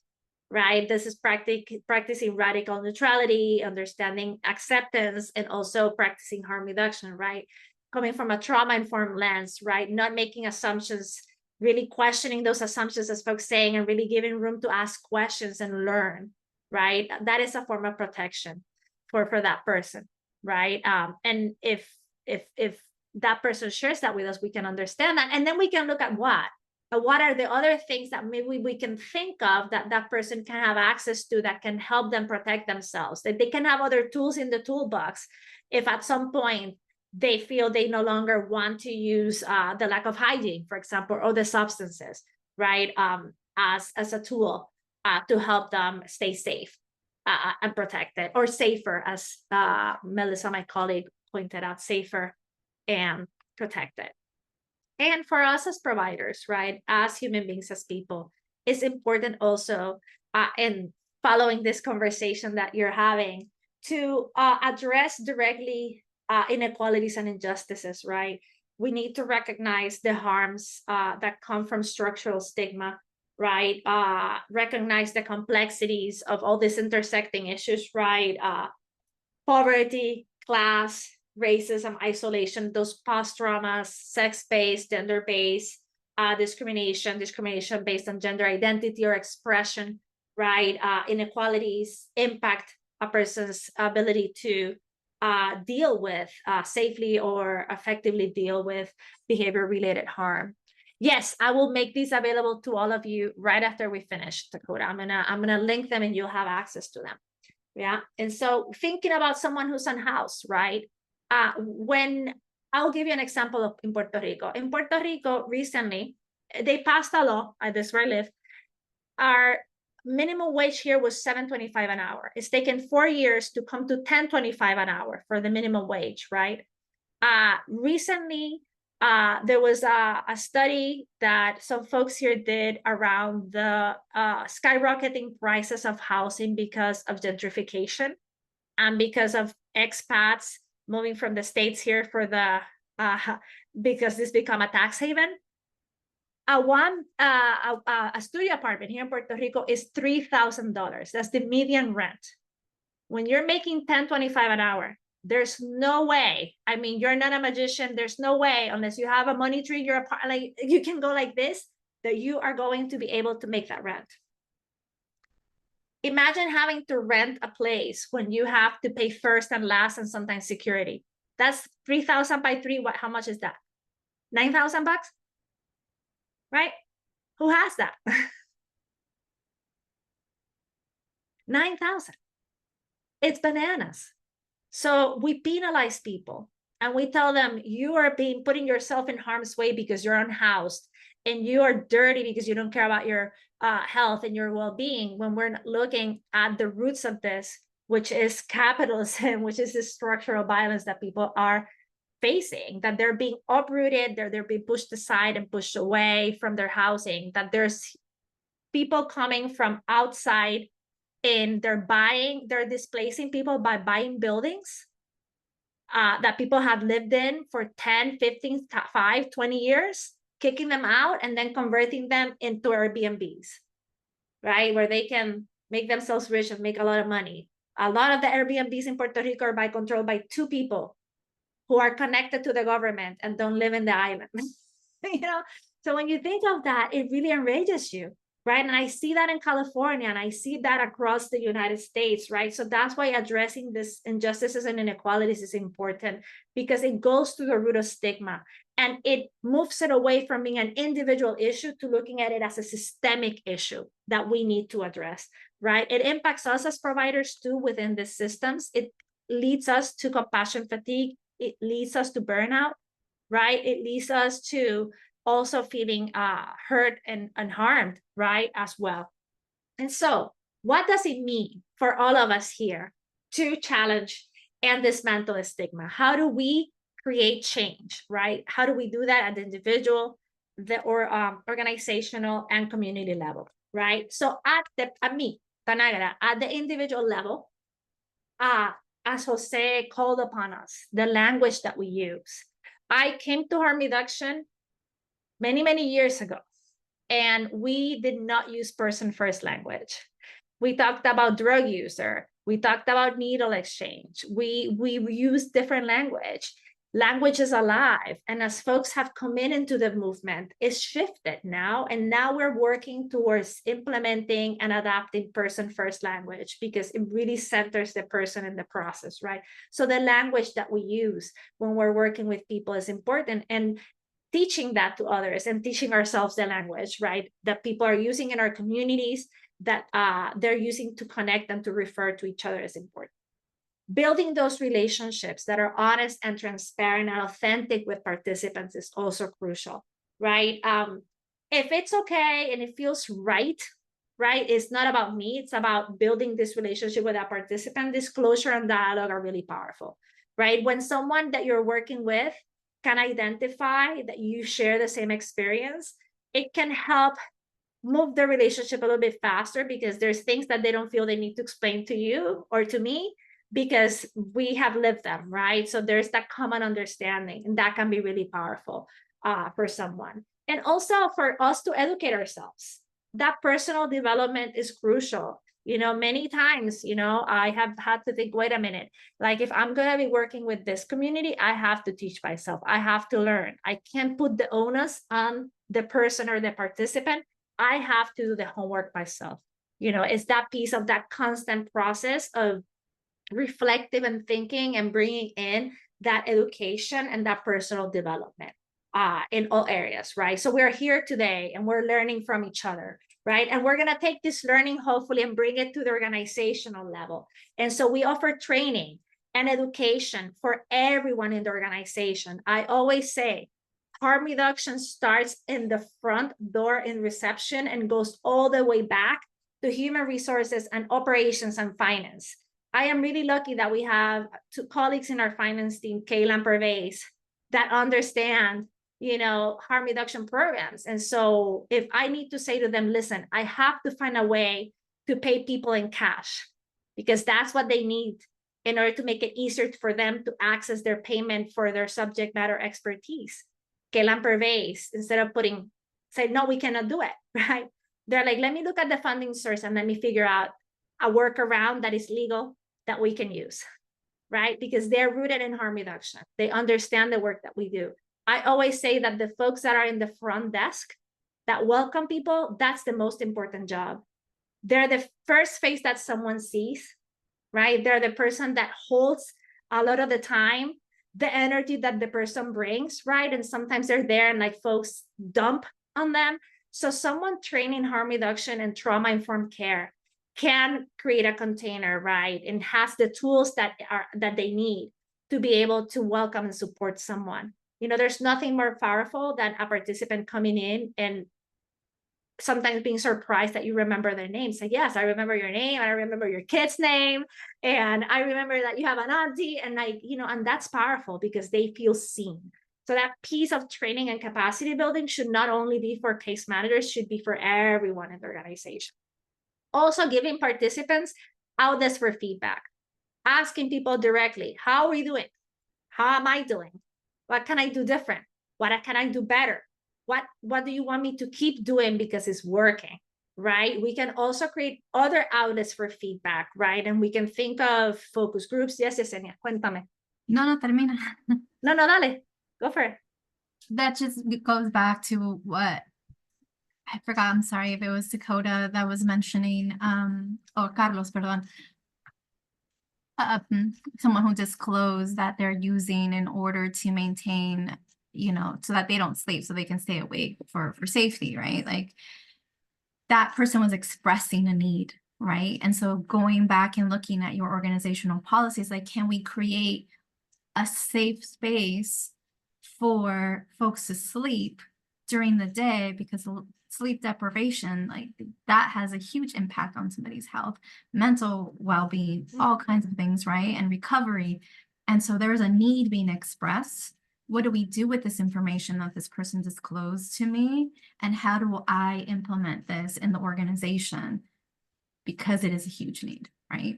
right? This is practicing radical neutrality, understanding acceptance, and also practicing harm reduction, right? Coming from a trauma-informed lens, right? Not making assumptions, really questioning those assumptions, as folks saying, and really giving room to ask questions and learn, right? That is a form of protection for that person, right? And if that person shares that with us, we can understand that, and then we can look at what are the other things that maybe we can think of that person can have access to that can help them protect themselves, that they can have other tools in the toolbox if at some point they feel they no longer want to use the lack of hygiene, for example, or the substances, right? As a tool to help them stay safe and protected, or safer, as Melissa, my colleague, pointed out, safer and protected. And for us as providers, right, as human beings, as people, it's important also, in following this conversation that you're having, to address directly inequalities and injustices, right? We need to recognize the harms that come from structural stigma, right? Recognize the complexities of all these intersecting issues, right? Poverty, class, racism, isolation, those past traumas, sex-based, gender-based discrimination based on gender identity or expression, right? Inequalities impact a person's ability to deal with safely or effectively deal with behavior-related harm. Yes, I will make these available to all of you right after we finish, Dakota. I'm gonna link them and you'll have access to them. Yeah. And so thinking about someone who's unhoused, right? When I'll give you an example of in Puerto Rico. In Puerto Rico, recently, they passed a law, this where I live. Our minimum wage here was $7.25 an hour. It's taken 4 years to come to $10.25 an hour for the minimum wage, right? Recently, there was a study that some folks here did around the skyrocketing prices of housing because of gentrification and because of expats moving from the States here for the because this become a tax haven. A studio apartment here in Puerto Rico is $3,000. That's the median rent. When you're making $10.25 an hour, there's no way. I mean, you're not a magician. There's no way, unless you have a money tree in your apartment, like you can go like this, that you are going to be able to make that rent. Imagine having to rent a place when you have to pay first and last and sometimes security. That's 3,000 by 3. What? How much is that? 9,000 bucks, right? Who has that? 9,000. It's bananas. So we penalize people and we tell them you are putting yourself in harm's way because you're unhoused and you are dirty because you don't care about your health and your well-being, when we're looking at the roots of this, which is capitalism, which is this structural violence that people are facing, that they're being uprooted, they're being pushed aside and pushed away from their housing, that there's people coming from outside and they're displacing people by buying buildings that people have lived in for 10, 15, 5, 20 years, kicking them out and then converting them into Airbnbs, right? Where they can make themselves rich and make a lot of money. A lot of the Airbnbs in Puerto Rico are controlled by 2 people who are connected to the government and don't live in the island. You know, so when you think of that, it really enrages you, right? And I see that in California and I see that across the United States, right? So that's why addressing these injustices and inequalities is important, because it goes to the root of stigma and it moves it away from being an individual issue to looking at it as a systemic issue that we need to address, right? It impacts us as providers too within the systems. It leads us to compassion fatigue. It leads us to burnout, right? It leads us to also feeling hurt and harmed, right, as well. And so what does it mean for all of us here to challenge and dismantle stigma? How do we create change, right? How do we do that at the individual, organizational and community level, right? So at the individual level, as Jose called upon us, the language that we use. I came to harm reduction many, many years ago, and we did not use person-first language. We talked about drug user. We talked about needle exchange. We used different language. Language is alive. And as folks have come into the movement, it's shifted now. And now we're working towards implementing and adapting person-first language because it really centers the person in the process, right? So the language that we use when we're working with people is important. And teaching that to others and teaching ourselves the language, right, that people are using in our communities, that they're using to connect and to refer to each other is important. Building those relationships that are honest and transparent and authentic with participants is also crucial, right? If it's okay and it feels right, it's not about me, it's about building this relationship with a participant. Disclosure and dialogue are really powerful, right? When someone that you're working with can identify that you share the same experience, it can help move the relationship a little bit faster, because there's things that they don't feel they need to explain to you or to me, because we have lived them, right? So there's that common understanding, and that can be really powerful for someone. And also for us to educate ourselves. That personal development is crucial. You know, many times, you know, I have had to think, wait a minute, like if I'm going to be working with this community, I have to teach myself. I have to learn. I can't put the onus on the person or the participant. I have to do the homework myself. You know, it's that piece of that constant process of reflective and thinking and bringing in that education and that personal development in all areas, right? So we're here today and we're learning from each other, right? And we're going to take this learning, hopefully, and bring it to the organizational level. And so we offer training and education for everyone in the organization. I always say, harm reduction starts in the front door in reception and goes all the way back to human resources and operations and finance. I am really lucky that we have two colleagues in our finance team, Kayla and Pervez, that understand, you know, harm reduction programs. And so if I need to say to them, listen, I have to find a way to pay people in cash, because that's what they need in order to make it easier for them to access their payment for their subject matter expertise. Kayla and Pervez, instead of say, no, we cannot do it, right? They're like, let me look at the funding source and let me figure out a workaround that is legal that we can use, right? Because they're rooted in harm reduction. They understand the work that we do. I always say that the folks that are in the front desk that welcome people, that's the most important job. They're the first face that someone sees, right? They're the person that holds a lot of the time the energy that the person brings, right? And sometimes they're there and like folks dump on them. So someone trained in harm reduction and trauma-informed care can create a container, right? And has the tools that they need to be able to welcome and support someone. You know, there's nothing more powerful than a participant coming in and sometimes being surprised that you remember their name. Say, yes, I remember your name, and I remember your kid's name, and I remember that you have an auntie, and like, you know, and that's powerful because they feel seen. So that piece of training and capacity building should not only be for case managers, should be for everyone in the organization. Also giving participants outlets for feedback, asking people directly, how are we doing? How am I doing? What can I do different? What can I do better? What do you want me to keep doing because it's working, right? We can also create other outlets for feedback, right? And we can think of focus groups. Yes, Yesenia, cuéntame. No, termina. No, dale, go for it. That just goes back to what I forgot. I'm sorry if it was Dakota that was mentioning, or Carlos, perdón. Someone who disclosed that they're using in order to maintain, you know, so that they don't sleep, so they can stay awake for safety, right? Like that person was expressing a need, right? And so going back and looking at your organizational policies, like, can we create a safe space for folks to sleep during the day? Because sleep deprivation, like that has a huge impact on somebody's health, mental well-being, all kinds of things, right? And recovery. And so there's a need being expressed. What do we do with this information that this person disclosed to me? And how do I implement this in the organization? Because it is a huge need, right?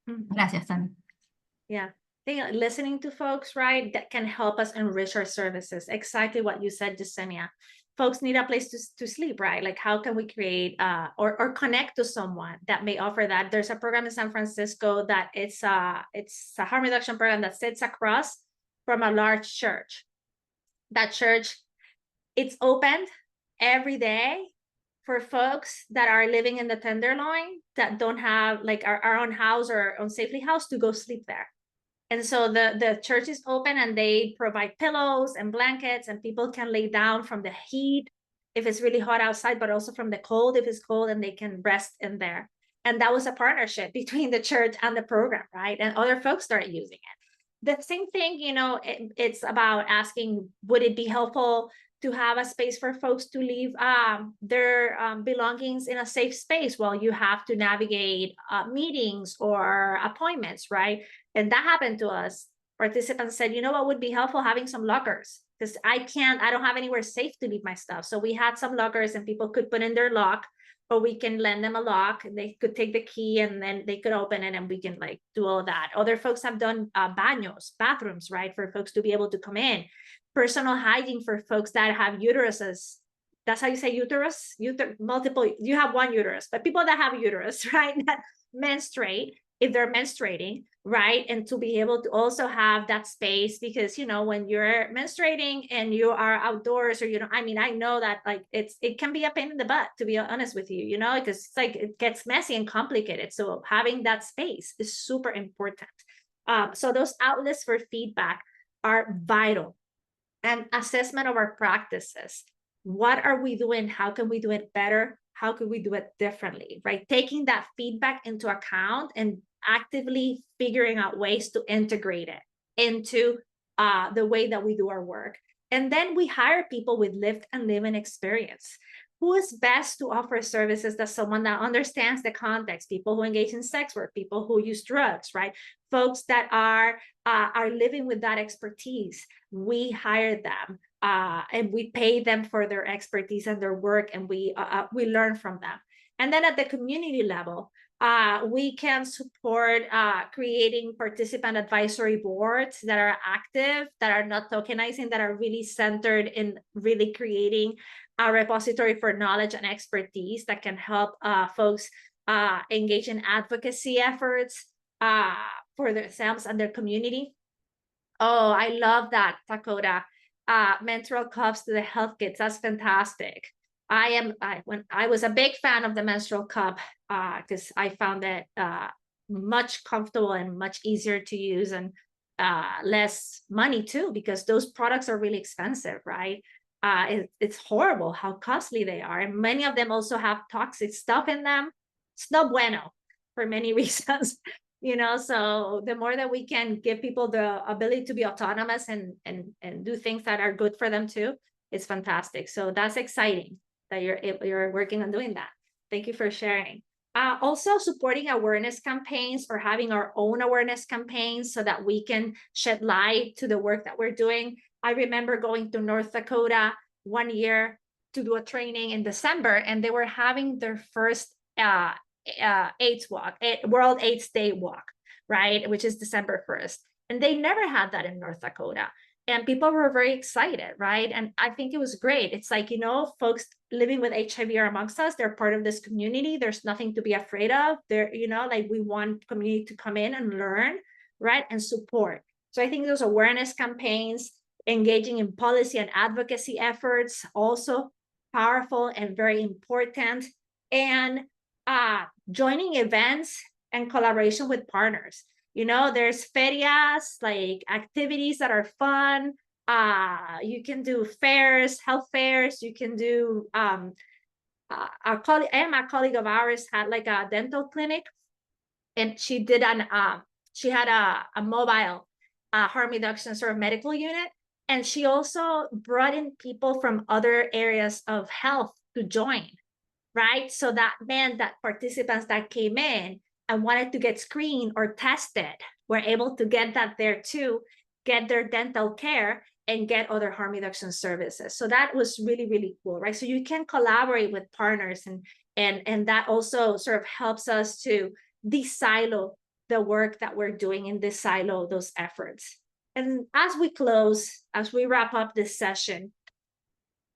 Gracias, Tami. Yeah. Listening to folks, right, that can help us enrich our services. Exactly what you said, Yesenia. Folks need a place to sleep, right? Like, how can we create or connect to someone that may offer that? There's a program in San Francisco that it's a harm reduction program that sits across from a large church. That church, it's opened every day for folks that are living in the Tenderloin that don't have like our own house or own safely house to go sleep there. And so the church is open and they provide pillows and blankets, and people can lay down from the heat if it's really hot outside, but also from the cold if it's cold, and they can rest in there. And that was a partnership between the church and the program, right? And other folks started using it. The same thing, you know, it's about asking, would it be helpful to have a space for folks to leave their belongings in a safe space while you have to navigate meetings or appointments, right? And that happened to us. Participants said, you know what would be helpful? Having some lockers, because I don't have anywhere safe to leave my stuff. So we had some lockers and people could put in their lock, or we can lend them a lock and they could take the key and then they could open it and we can like do all that. Other folks have done baños, bathrooms, right? For folks to be able to come in. Personal hygiene for folks that have uteruses. That's how you say uterus? Multiple, you have one uterus, but people that have uterus, right? That menstruate, if they're menstruating, right? And to be able to also have that space, because, you know, when you're menstruating and you are outdoors, or, you know, I mean, I know that like it can be a pain in the butt, to be honest with you, you know, because it's like it gets messy and complicated. So having that space is super important. So those outlets for feedback are vital. And assessment of our practices. What are we doing? How can we do it better? How can we do it differently, right? Taking that feedback into account and actively figuring out ways to integrate it into the way that we do our work. And then we hire people with lived and living experience. Who is best to offer services? That someone that understands the context, people who engage in sex work, people who use drugs, right? Folks that are living with that expertise. We hire them and we pay them for their expertise and their work, and we learn from them. And then at the community level, we can support creating participant advisory boards that are active, that are not tokenizing, that are really centered in really creating a repository for knowledge and expertise that can help folks engage in advocacy efforts for themselves and their community. Oh, I love that, Dakota. Menstrual cups to the health kits. That's fantastic. When I was a big fan of the menstrual cup because I found it much comfortable and much easier to use, and less money too, because those products are really expensive, right? It's horrible how costly they are, and many of them also have toxic stuff in them. It's no bueno for many reasons, you know. So the more that we can give people the ability to be autonomous and do things that are good for them too, it's fantastic. So that's exciting that you're working on doing that. Thank you for sharing. Also supporting awareness campaigns, or having our own awareness campaigns so that we can shed light to the work that we're doing. I remember going to North Dakota one year to do a training in December, and they were having their first AIDS walk, World AIDS Day walk, right? Which is December 1st. And they never had that in North Dakota. And people were very excited, right? And I think it was great. It's like, you know, folks living with HIV are amongst us. They're part of this community. There's nothing to be afraid of. They're, you know, like we want community to come in and learn, right? And support. So I think those awareness campaigns, engaging in policy and advocacy efforts, also powerful and very important. And joining events and collaboration with partners. You know, there's ferias, like activities that are fun. You can do fairs, health fairs. You can do, a colleague of ours had like a dental clinic, and she did she had a mobile harm reduction sort of medical unit. And she also brought in people from other areas of health to join, right? So that meant that participants that came in and wanted to get screened or tested were able to get that there too, get their dental care and get other harm reduction services. So that was really, really cool, right? So you can collaborate with partners, and that also sort of helps us to de-silo the work that we're doing and de-silo those efforts. And as we close, as we wrap up this session,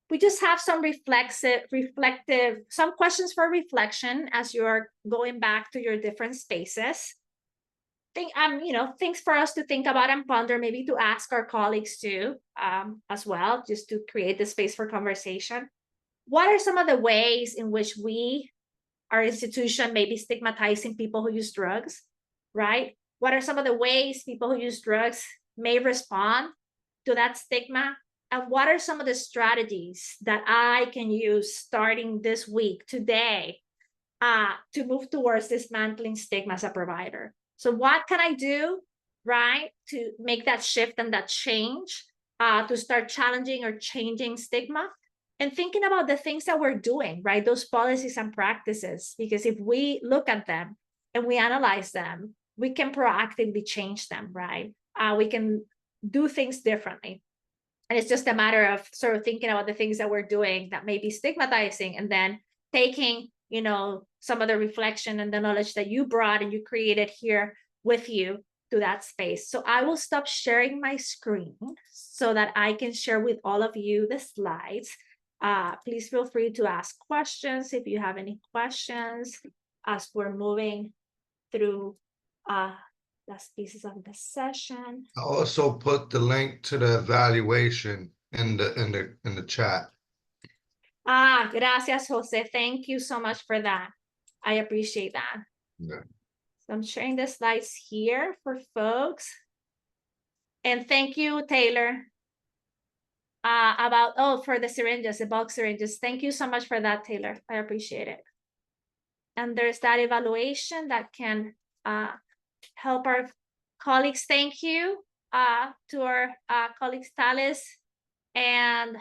we just have some reflective, some questions for reflection as you're going back to your different spaces. You know, things for us to think about and ponder, maybe to ask our colleagues too, as well, just to create the space for conversation. What are some of the ways in which our institution, may be stigmatizing people who use drugs, right? What are some of the ways people who use drugs may respond to that stigma? And what are some of the strategies that I can use starting this week, today, to move towards dismantling stigma as a provider? So what can I do, right, to make that shift and that change to start challenging or changing stigma and thinking about the things that we're doing, right? Those policies and practices, because if we look at them and we analyze them, we can proactively change them, right? We can do things differently. And it's just a matter of sort of thinking about the things that we're doing that may be stigmatizing, and then taking, you know, some of the reflection and the knowledge that you brought and you created here with you to that space. So I will stop sharing my screen so that I can share with all of you the slides. Please feel free to ask questions if you have any questions as we're moving through last pieces of the session. I also put the link to the evaluation in the chat. Gracias, Jose. Thank you so much for that. I appreciate that. Yeah. So I'm sharing the slides here for folks. And thank you, Taylor. For the syringes, the bulk syringes. Thank you so much for that, Taylor. I appreciate it. And there's that evaluation that can help our colleagues. Thank you to our colleagues, Thales and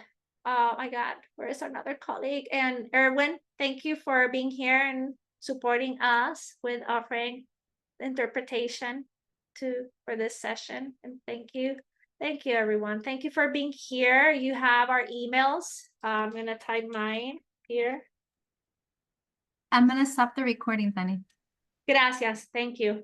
oh my God, where is another colleague? And Erwin, thank you for being here and supporting us with offering interpretation for this session. And thank you everyone. Thank you for being here. You have our emails. I'm gonna type mine here. I'm gonna stop the recording, Fanny. Gracias. Thank you.